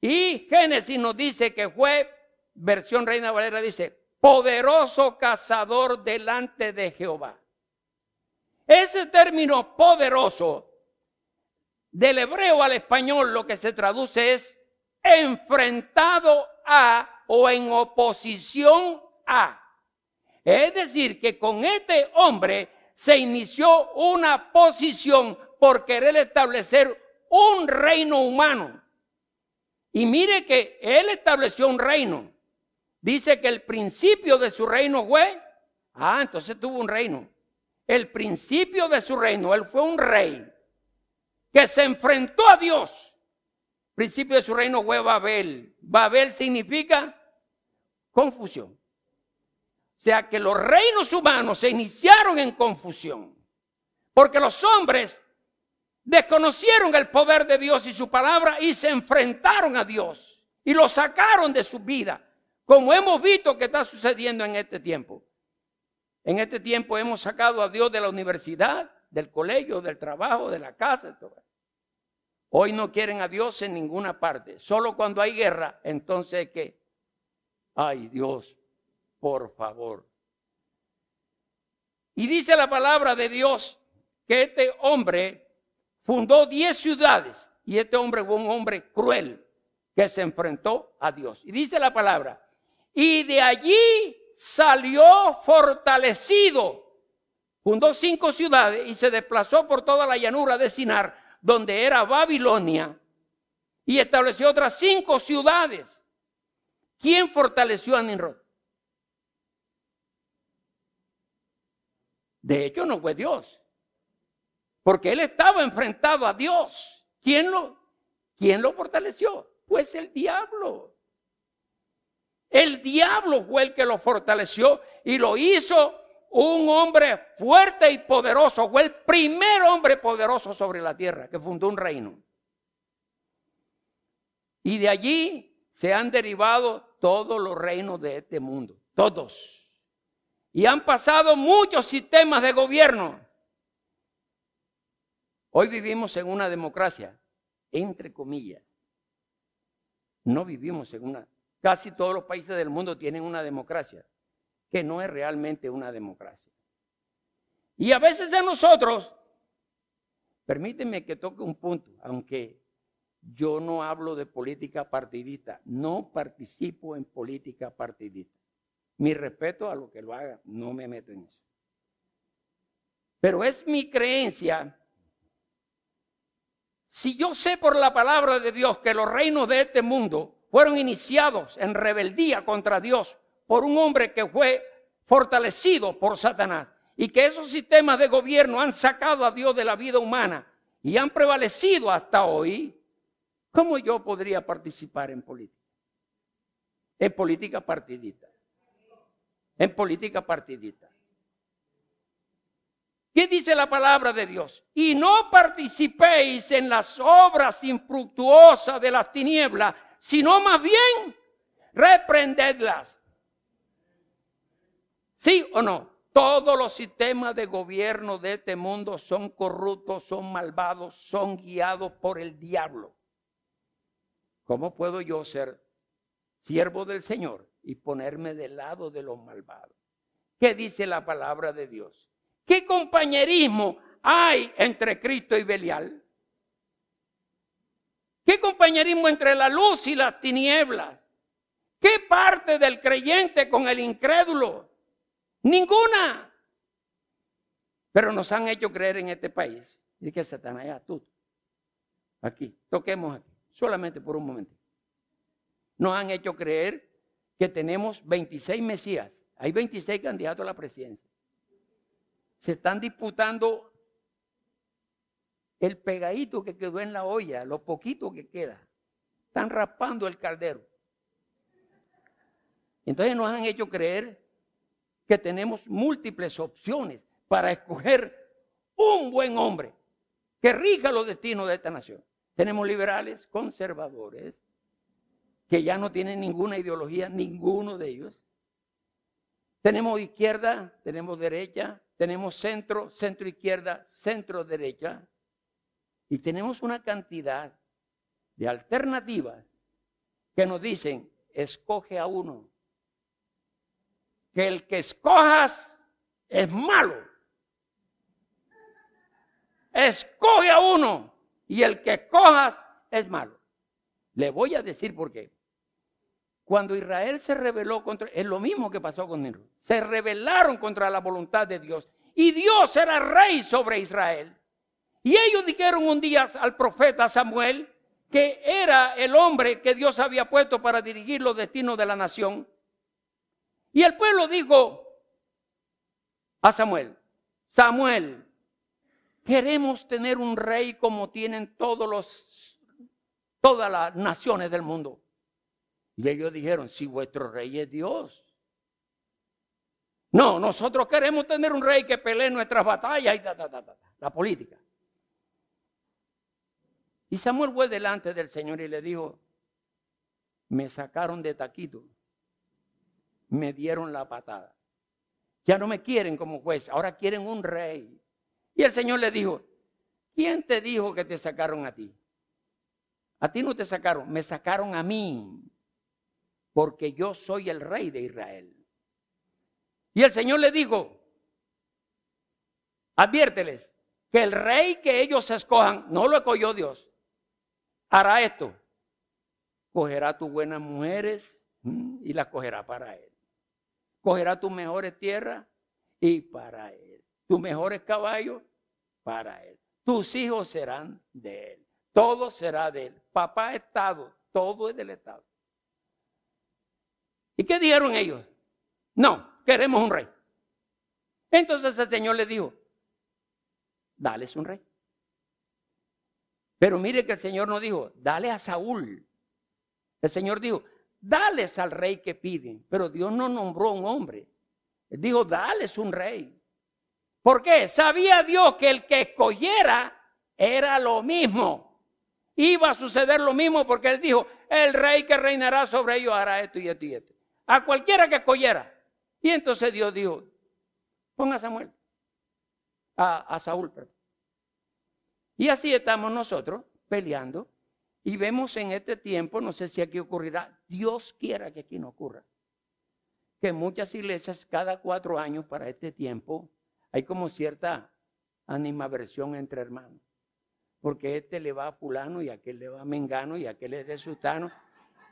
Y Génesis nos dice que fue, versión Reina Valera dice, poderoso cazador delante de Jehová. Ese término poderoso, del hebreo al español, lo que se traduce es enfrentado a o en oposición a. Es decir, que con este hombre se inició una posición por querer establecer un reino humano. Y mire que él estableció un reino. Dice que el principio de su reino fue, entonces tuvo un reino. El principio de su reino, él fue un rey que se enfrentó a Dios. El principio de su reino fue Babel. Babel significa confusión. O sea que los reinos humanos se iniciaron en confusión. Porque los hombres desconocieron el poder de Dios y su palabra y se enfrentaron a Dios. Y lo sacaron de su vida. Como hemos visto que está sucediendo en este tiempo. En este tiempo hemos sacado a Dios de la universidad, del colegio, del trabajo, de la casa. Todo. Hoy no quieren a Dios en ninguna parte. Solo cuando hay guerra, entonces ¿qué? Ay, Dios, por favor. Y dice la palabra de Dios que este hombre fundó 10 ciudades. Y este hombre fue un hombre cruel que se enfrentó a Dios. Y dice la palabra, y de allí salió fortalecido. Fundó 5 ciudades y se desplazó por toda la llanura de Sinar, donde era Babilonia, y estableció otras 5 ciudades. ¿Quién fortaleció a Nimrod? De hecho, no fue Dios, porque él estaba enfrentado a Dios. ¿Quién lo fortaleció? Pues el diablo. El diablo fue el que lo fortaleció y lo hizo un hombre fuerte y poderoso. Fue el primer hombre poderoso sobre la tierra que fundó un reino. Y de allí se han derivado todos los reinos de este mundo. Todos. Y han pasado muchos sistemas de gobierno. Hoy vivimos en una democracia, entre comillas. No vivimos en una... Casi todos los países del mundo tienen una democracia, que no es realmente una democracia. Y a veces en nosotros, permíteme que toque un punto, aunque yo no hablo de política partidista, no participo en política partidista. Mi respeto a lo que lo haga, no me meto en eso. Pero es mi creencia. Si yo sé por la palabra de Dios que los reinos de este mundo fueron iniciados en rebeldía contra Dios por un hombre que fue fortalecido por Satanás y que esos sistemas de gobierno han sacado a Dios de la vida humana y han prevalecido hasta hoy, ¿cómo yo podría participar en política? En política partidista. En política partidista. ¿Qué dice la palabra de Dios? Y no participéis en las obras infructuosas de las tinieblas, sino más bien reprendedlas. ¿Sí o no? Todos los sistemas de gobierno de este mundo son corruptos, son malvados, son guiados por el diablo. ¿Cómo puedo yo ser siervo del Señor y ponerme del lado de los malvados? ¿Qué dice la palabra de Dios? ¿Qué compañerismo hay entre Cristo y Belial? ¿Qué compañerismo entre la luz y las tinieblas? ¿Qué parte del creyente con el incrédulo? Ninguna. Pero nos han hecho creer en este país y que Satanás es astuto. Aquí, toquemos aquí, solamente por un momento. Nos han hecho creer que tenemos 26 Mesías. Hay 26 candidatos a la presidencia. Se están disputando el pegadito que quedó en la olla, lo poquito que queda. Están raspando el caldero. Entonces nos han hecho creer que tenemos múltiples opciones para escoger un buen hombre que rija los destinos de esta nación. Tenemos liberales, conservadores, que ya no tienen ninguna ideología, ninguno de ellos. Tenemos izquierda, tenemos derecha, tenemos centro, centro izquierda, centro derecha. Y tenemos una cantidad de alternativas que nos dicen, escoge a uno. Que el que escojas es malo. Escoge a uno y el que escojas es malo. Le voy a decir por qué. Cuando Israel se rebeló contra, es lo mismo que pasó con Nimrod. Se rebelaron contra la voluntad de Dios. Y Dios era rey sobre Israel. Y ellos dijeron un día al profeta Samuel, que era el hombre que Dios había puesto para dirigir los destinos de la nación. Y el pueblo dijo a Samuel, Samuel, queremos tener un rey como tienen todas las naciones del mundo. Y ellos dijeron, si vuestro rey es Dios. No, nosotros queremos tener un rey que pelee nuestras batallas y la política. Y Samuel fue delante del Señor y le dijo, me sacaron de taquito, me dieron la patada. Ya no me quieren como juez, ahora quieren un rey. Y el Señor le dijo, ¿quién te dijo que te sacaron a ti? A ti no te sacaron, me sacaron a mí. Porque yo soy el rey de Israel. Y el Señor le dijo, adviérteles que el rey que ellos escojan, no lo escogió Dios, hará esto. Cogerá tus buenas mujeres y las cogerá para él. Cogerá tus mejores tierras y para él. Tus mejores caballos para él. Tus hijos serán de él. Todo será de él. Papá Estado, todo es del Estado. ¿Y qué dijeron ellos? No, queremos un rey. Entonces el Señor les dijo, dales un rey. Pero mire que el Señor no dijo, dale a Saúl. El Señor dijo, dales al rey que piden. Pero Dios no nombró un hombre. Él dijo, dales un rey. ¿Por qué? Sabía Dios que el que escogiera era lo mismo. Iba a suceder lo mismo porque Él dijo, el rey que reinará sobre ellos hará esto y esto y esto. A cualquiera que escogiera. Y entonces Dios dijo, ponga a Samuel. A Saúl, perdón. Y así estamos nosotros peleando. Y vemos en este tiempo, no sé si aquí ocurrirá, Dios quiera que aquí no ocurra, que en muchas iglesias cada 4 años para este tiempo hay como cierta animadversión entre hermanos. Porque este le va a fulano y aquel le va a mengano y aquel es de sultano.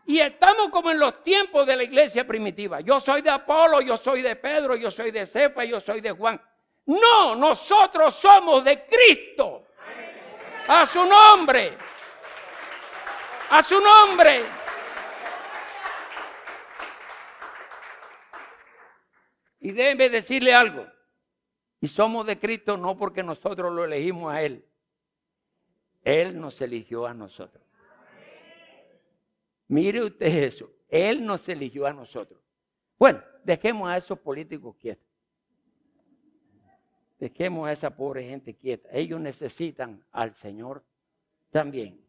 Y estamos como en los tiempos de la iglesia primitiva. Yo soy de Apolo, yo soy de Pedro, yo soy de Cefa, yo soy de Juan. No, nosotros somos de Cristo. A su nombre. A su nombre. Y déjeme decirle algo. Y somos de Cristo no porque nosotros lo elegimos a Él. Él nos eligió a nosotros. Mire usted eso. Él nos eligió a nosotros. Bueno, dejemos a esos políticos quietos. Dejemos a esa pobre gente quieta. Ellos necesitan al Señor también.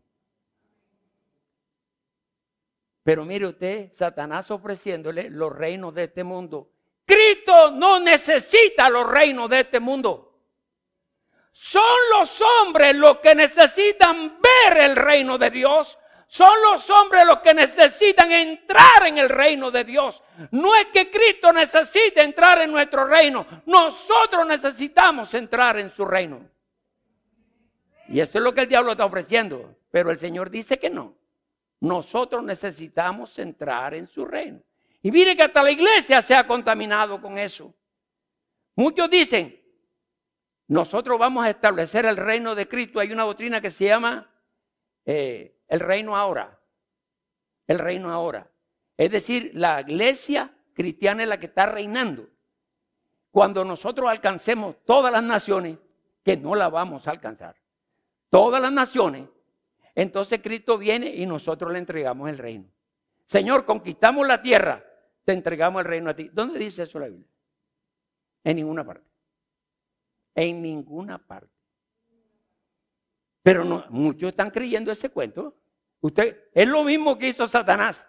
Pero mire usted, Satanás ofreciéndole los reinos de este mundo. Cristo no necesita los reinos de este mundo. Son los hombres los que necesitan ver el reino de Dios. Son los hombres los que necesitan entrar en el reino de Dios. No es que Cristo necesite entrar en nuestro reino. Nosotros necesitamos entrar en su reino. Y eso es lo que el diablo está ofreciendo. Pero el Señor dice que no. Nosotros necesitamos entrar en su reino. Y mire que hasta la iglesia se ha contaminado con eso. Muchos dicen, nosotros vamos a establecer el reino de Cristo. Hay una doctrina que se llama el reino ahora. El reino ahora. Es decir, la iglesia cristiana es la que está reinando. Cuando nosotros alcancemos todas las naciones, que no la vamos a alcanzar. Todas las naciones. Entonces Cristo viene y nosotros le entregamos el reino. Señor, conquistamos la tierra, te entregamos el reino a ti. ¿Dónde dice eso la Biblia? En ninguna parte. En ninguna parte. Pero no, muchos están creyendo ese cuento. Es lo mismo que hizo Satanás.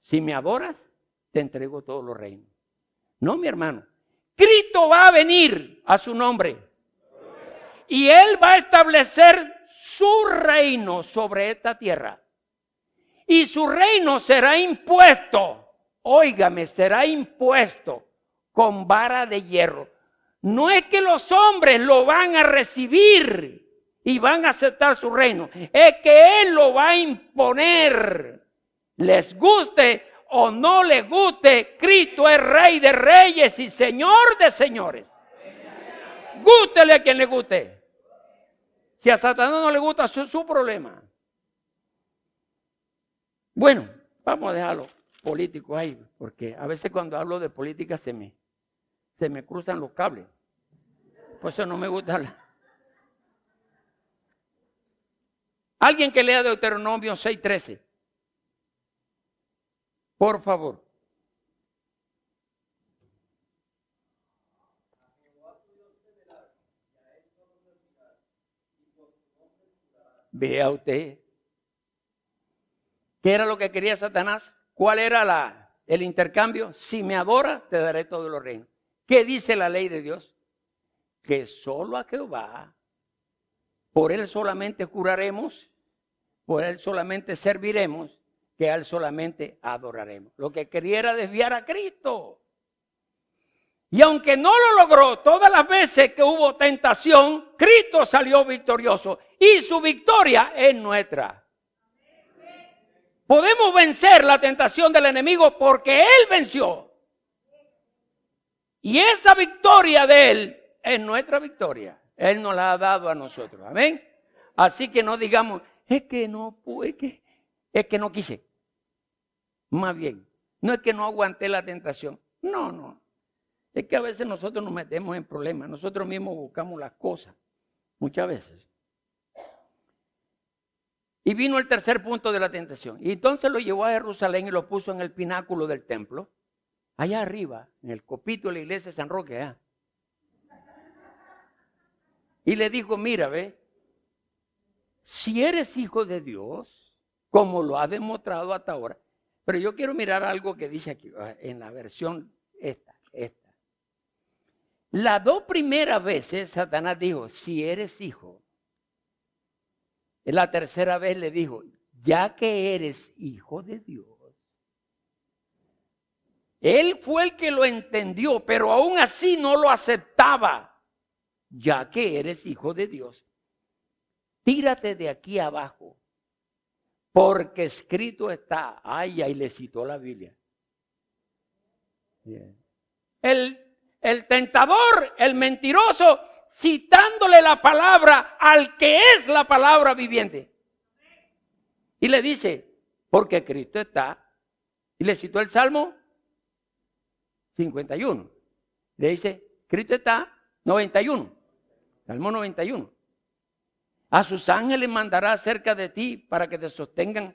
Si me adoras, te entrego todos los reinos. No, mi hermano. Cristo va a venir a su nombre. Y Él va a establecer su reino sobre esta tierra. Y su reino será impuesto. Óigame, será impuesto con vara de hierro. No es que los hombres lo van a recibir y van a aceptar su reino. Es que Él lo va a imponer. Les guste o no les guste, Cristo es Rey de reyes y Señor de señores. Gústele a quien le guste. Si a Satanás no le gusta, eso es su problema. Bueno, vamos a dejar los políticos ahí, porque a veces cuando hablo de política se me cruzan los cables. Por eso no me gusta Alguien que lea Deuteronomio 6:13. Por favor. Vea usted. ¿Qué era lo que quería Satanás? ¿Cuál era el intercambio? Si me adoras, te daré todos los reinos. ¿Qué dice la ley de Dios? Que solo a Jehová, por Él solamente juraremos, por Él solamente serviremos, que a Él solamente adoraremos. Lo que quería era desviar a Cristo. Y aunque no lo logró, todas las veces que hubo tentación, Cristo salió victorioso. Y su victoria es nuestra. Podemos vencer la tentación del enemigo porque Él venció. Y esa victoria de Él es nuestra victoria. Él nos la ha dado a nosotros. Amén. Así que no digamos, es que no quise. Más bien, no es que no aguanté la tentación. No. Es que a veces nosotros nos metemos en problemas. Nosotros mismos buscamos las cosas. Muchas veces. Y vino el tercer punto de la tentación. Y entonces lo llevó a Jerusalén y lo puso en el pináculo del templo. Allá arriba, en el copito de la iglesia de San Roque. Allá. Y le dijo, mira, ve. Si eres hijo de Dios, como lo ha demostrado hasta ahora. Pero yo quiero mirar algo que dice aquí, en la versión esta. Las 2 primeras veces Satanás dijo, si eres hijo, En la tercera vez le dijo, ya que eres hijo de Dios. Él fue el que lo entendió, pero aún así no lo aceptaba. Ya que eres hijo de Dios, tírate de aquí abajo, porque escrito está. Ay, ahí le citó la Biblia. Bien. El tentador, el mentiroso, citándole la palabra al que es la palabra viviente. Y le dice, porque Cristo está. Y le citó el Salmo 51. Le dice, Cristo está, 91. Salmo 91. A sus ángeles mandará cerca de ti para que te sostengan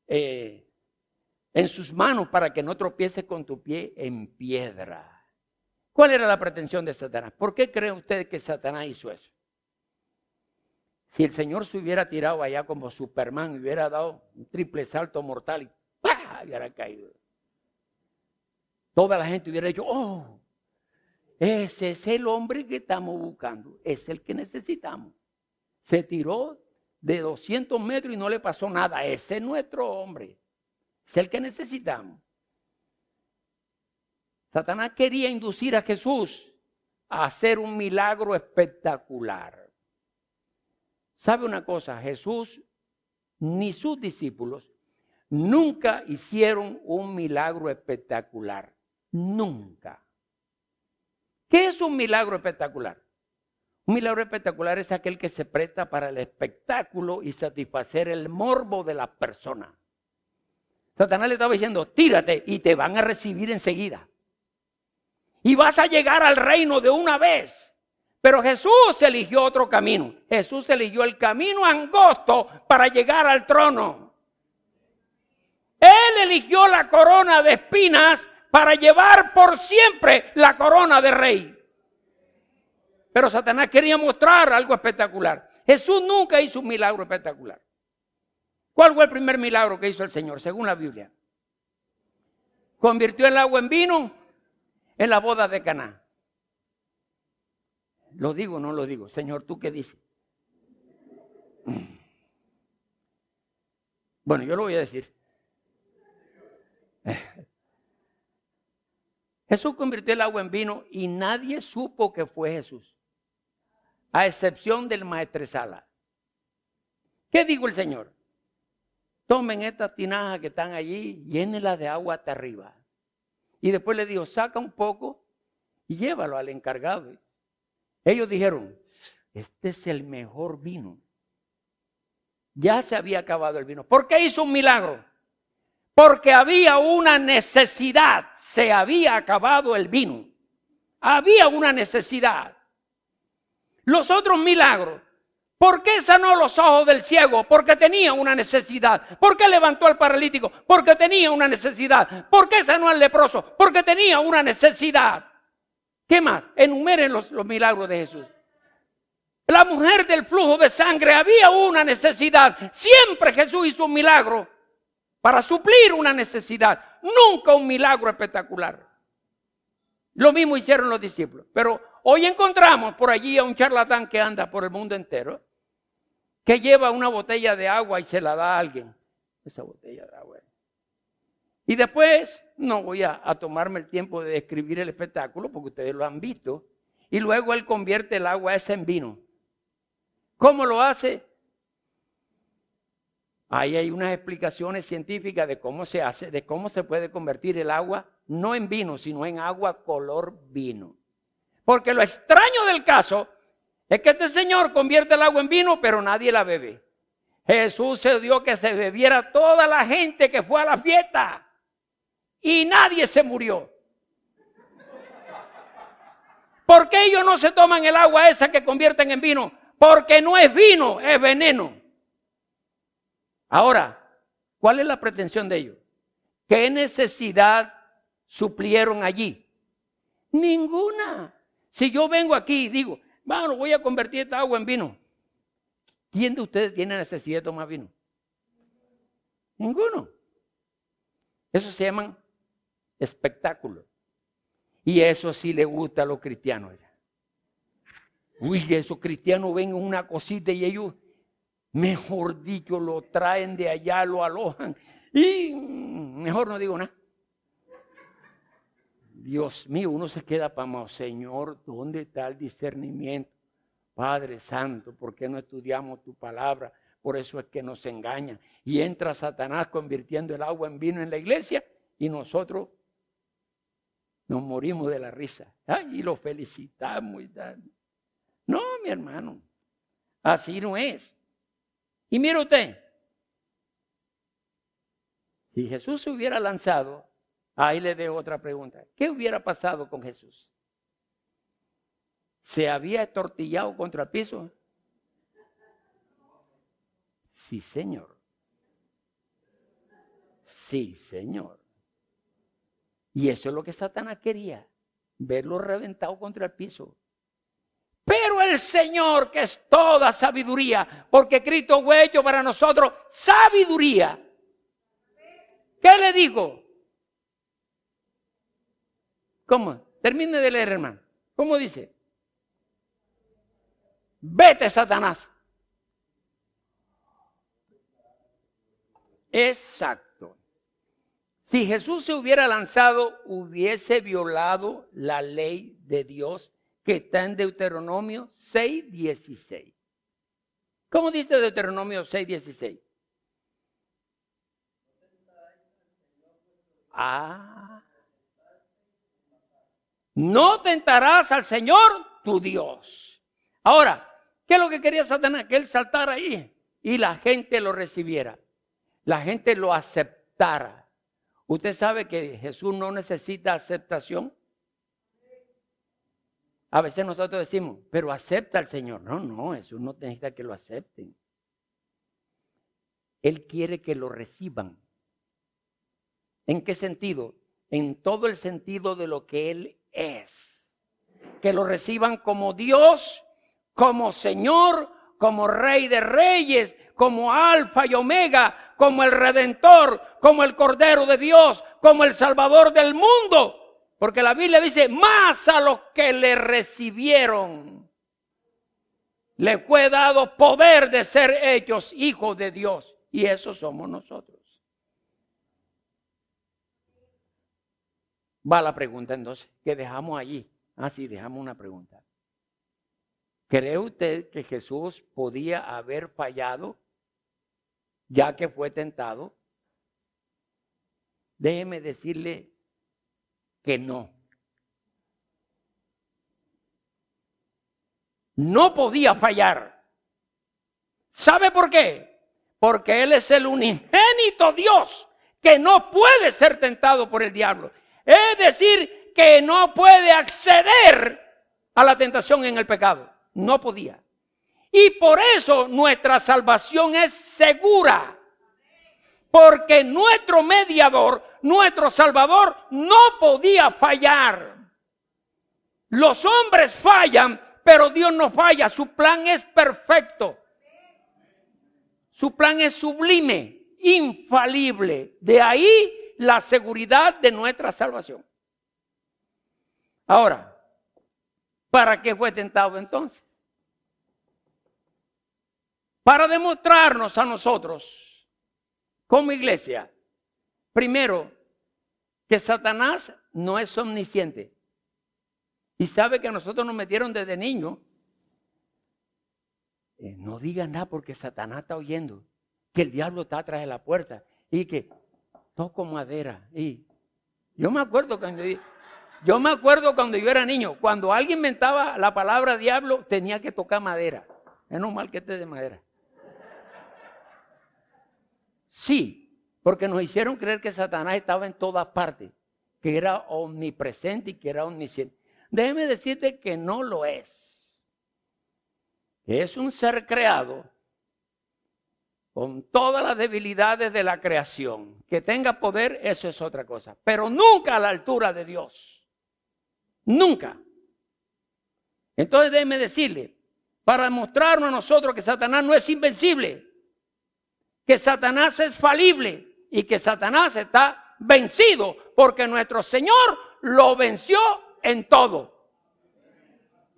en sus manos para que no tropieces con tu pie en piedra. ¿Cuál era la pretensión de Satanás? ¿Por qué creen ustedes que Satanás hizo eso? Si el Señor se hubiera tirado allá como Superman y hubiera dado un triple salto mortal y ¡pah! Hubiera caído. Toda la gente hubiera dicho, oh, ese es el hombre que estamos buscando, es el que necesitamos. Se tiró de 200 metros y no le pasó nada, ese es nuestro hombre, es el que necesitamos. Satanás quería inducir a Jesús a hacer un milagro espectacular. ¿Sabe una cosa? Jesús ni sus discípulos nunca hicieron un milagro espectacular. Nunca. ¿Qué es un milagro espectacular? Un milagro espectacular es aquel que se presta para el espectáculo y satisfacer el morbo de la persona. Satanás le estaba diciendo, tírate y te van a recibir enseguida. Y vas a llegar al reino de una vez. Pero Jesús eligió otro camino. Jesús eligió el camino angosto para llegar al trono. Él eligió la corona de espinas para llevar por siempre la corona de rey. Pero Satanás quería mostrar algo espectacular. Jesús nunca hizo un milagro espectacular. ¿Cuál fue el primer milagro que hizo el Señor, según la Biblia? Convirtió el agua en vino en la boda de Caná. ¿Lo digo o no lo digo? Señor, ¿tú qué dices? Bueno, yo lo voy a decir. Jesús convirtió el agua en vino y nadie supo que fue Jesús, a excepción del maestresala. ¿Qué dijo el Señor? Tomen estas tinajas que están allí, llénenlas de agua hasta arriba. Y después le dijo, saca un poco y llévalo al encargado. Ellos dijeron, este es el mejor vino. Ya se había acabado el vino. ¿Por qué hizo un milagro? Porque había una necesidad. Se había acabado el vino. Había una necesidad. Los otros milagros. ¿Por qué sanó los ojos del ciego? Porque tenía una necesidad. ¿Por qué levantó al paralítico? Porque tenía una necesidad. ¿Por qué sanó al leproso? Porque tenía una necesidad. ¿Qué más? Enumeren los milagros de Jesús. La mujer del flujo de sangre, había una necesidad. Siempre Jesús hizo un milagro para suplir una necesidad. Nunca un milagro espectacular. Lo mismo hicieron los discípulos. Pero hoy encontramos por allí a un charlatán que anda por el mundo entero, que lleva una botella de agua y se la da a alguien. Esa botella de agua. Y después, no voy a tomarme el tiempo de describir el espectáculo, porque ustedes lo han visto. Y luego él convierte el agua esa en vino. ¿Cómo lo hace? Ahí hay unas explicaciones científicas de cómo se hace, de cómo se puede convertir el agua, no en vino, sino en agua color vino. Porque lo extraño del caso es que este señor convierte el agua en vino, pero nadie la bebe. Jesús se dio que se bebiera toda la gente que fue a la fiesta. Y nadie se murió. ¿Por qué ellos no se toman el agua esa que convierten en vino? Porque no es vino, es veneno. Ahora, ¿cuál es la pretensión de ellos? ¿Qué necesidad suplieron allí? Ninguna. Si yo vengo aquí y digo, bueno, voy a convertir esta agua en vino. ¿Quién de ustedes tiene necesidad de tomar vino? Ninguno. Eso se llaman espectáculos. Y eso sí le gusta a los cristianos. Uy, esos cristianos ven una cosita y ellos Mejor dicho, lo traen de allá, lo alojan. Y mejor no digo nada. Dios mío, uno se queda pasmado. Señor, ¿dónde está el discernimiento? Padre Santo, ¿por qué no estudiamos tu palabra? Por eso es que nos engañan. Y entra Satanás convirtiendo el agua en vino en la iglesia y nosotros nos morimos de la risa. Ay, y lo felicitamos y tal. No, mi hermano, así no es. Y mire usted, si Jesús se hubiera lanzado, ahí le dejo otra pregunta. ¿Qué hubiera pasado con Jesús? ¿Se había estortillado contra el piso? Sí, Señor. Sí, Señor. Y eso es lo que Satanás quería, verlo reventado contra el piso. Pero el Señor, que es toda sabiduría, porque Cristo fue hecho para nosotros sabiduría. ¿Qué le digo? ¿Cómo? Termine de leer, hermano. ¿Cómo dice? Vete, Satanás. Exacto. Si Jesús se hubiera lanzado, hubiese violado la ley de Dios que está en Deuteronomio 6:16. ¿Cómo dice Deuteronomio 6:16? No tentarás al Señor tu Dios. Ahora, ¿qué es lo que quería Satanás? Que él saltara ahí y la gente lo recibiera. La gente lo aceptara. Usted sabe que Jesús no necesita aceptación. A veces nosotros decimos, pero acepta al Señor. No, Jesús no necesita que lo acepten. Él quiere que lo reciban. ¿En qué sentido? En todo el sentido de lo que Él es. Que lo reciban como Dios, como Señor, como Rey de Reyes, como Alfa y Omega, como el Redentor, como el Cordero de Dios, como el Salvador del mundo. Porque la Biblia dice, más a los que le recibieron, le fue dado poder de ser hechos hijos de Dios. Y eso somos nosotros. Va la pregunta entonces, que dejamos allí. Sí, dejamos una pregunta. ¿Cree usted que Jesús podía haber fallado ya que fue tentado? Déjeme decirle que no. No podía fallar. ¿Sabe por qué? Porque Él es el unigénito Dios que no puede ser tentado por el diablo. Es decir, que no puede acceder a la tentación en el pecado. No podía. Y por eso nuestra salvación es segura. Porque nuestro mediador, nuestro Salvador, no podía fallar. Los hombres fallan, pero Dios no falla. Su plan es perfecto. Su plan es sublime, infalible. De ahí la seguridad de nuestra salvación. Ahora, ¿para qué fue tentado entonces? Para demostrarnos a nosotros, como iglesia, primero, que Satanás no es omnisciente. Y sabe que a nosotros nos metieron desde niños. No digan nada porque Satanás está oyendo. Que el diablo está atrás de la puerta. Y que toco madera. Y yo me acuerdo cuando yo era niño. Cuando alguien inventaba la palabra diablo, tenía que tocar madera. Es normal que esté de madera. Sí, porque nos hicieron creer que Satanás estaba en todas partes, que era omnipresente y que era omnisciente. Déjeme decirte que no lo es. Es un ser creado con todas las debilidades de la creación. Que tenga poder, eso es otra cosa. Pero nunca a la altura de Dios. Nunca. Entonces déjeme decirle, para mostrarnos a nosotros que Satanás no es invencible, que Satanás es falible y que Satanás está vencido porque nuestro Señor lo venció en todo.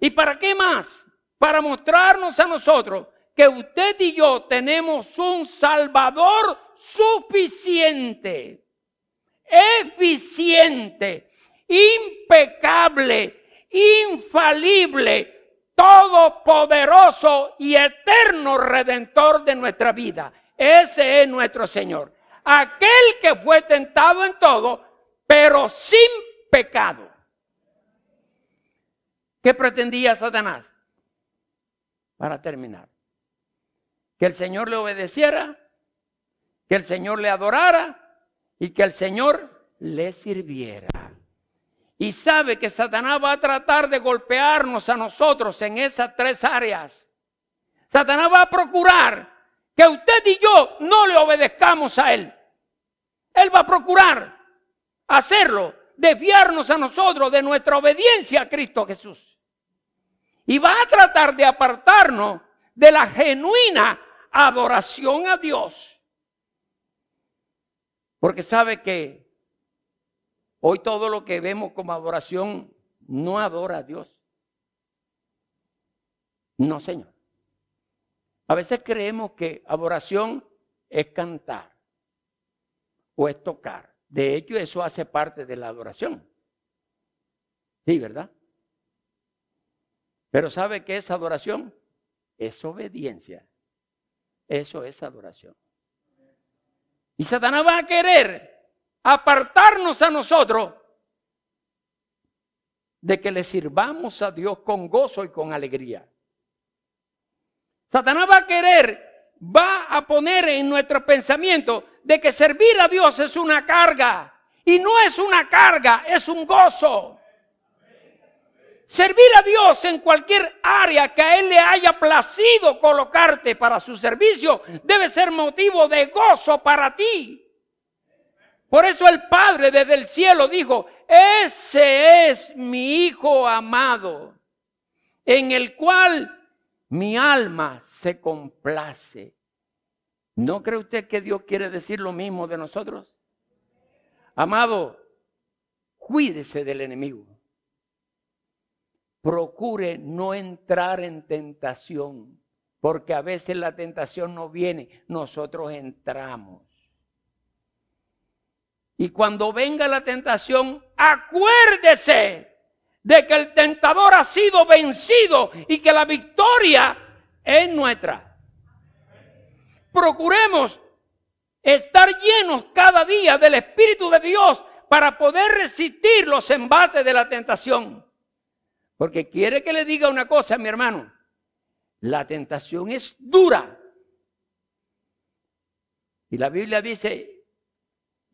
¿Y para qué más? Para mostrarnos a nosotros que usted y yo tenemos un Salvador suficiente, eficiente, impecable, infalible, todopoderoso y eterno Redentor de nuestra vida. Ese es nuestro Señor. Aquel que fue tentado en todo, pero sin pecado. ¿Qué pretendía Satanás? Para terminar, que el Señor le obedeciera, que el Señor le adorara y que el Señor le sirviera. Y sabe que Satanás va a tratar de golpearnos a nosotros en esas tres áreas. Satanás va a procurar que usted y yo no le obedezcamos a él. Él va a procurar hacerlo, desviarnos a nosotros de nuestra obediencia a Cristo Jesús. Y va a tratar de apartarnos de la genuina adoración a Dios. Porque sabe que hoy todo lo que vemos como adoración no adora a Dios. No, Señor. A veces creemos que adoración es cantar o es tocar. De hecho, eso hace parte de la adoración. Sí, ¿verdad? Pero ¿sabe qué es adoración? Es obediencia. Eso es adoración. Y Satanás va a querer apartarnos a nosotros de que le sirvamos a Dios con gozo y con alegría. Satanás va a poner en nuestro pensamiento de que servir a Dios es una carga. Y no es una carga, es un gozo. Servir a Dios en cualquier área que a Él le haya placido colocarte para su servicio debe ser motivo de gozo para ti. Por eso el Padre desde el cielo dijo: ese es mi Hijo amado, en el cual mi alma se complace. ¿No cree usted que Dios quiere decir lo mismo de nosotros? Amado, cuídese del enemigo. Procure no entrar en tentación, porque a veces la tentación no viene, nosotros entramos. Y cuando venga la tentación, acuérdese de que el tentador ha sido vencido y que la victoria es nuestra. Procuremos estar llenos cada día del Espíritu de Dios para poder resistir los embates de la tentación. Porque quiere que le diga una cosa, mi hermano. La tentación es dura. Y la Biblia dice,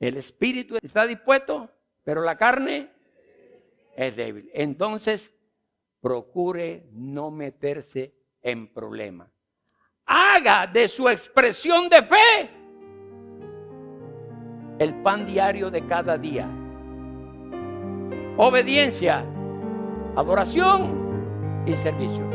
el espíritu está dispuesto, pero la carne es débil. Entonces, procure no meterse en problemas. Haga de su expresión de fe el pan diario de cada día. Obediencia, adoración y servicio.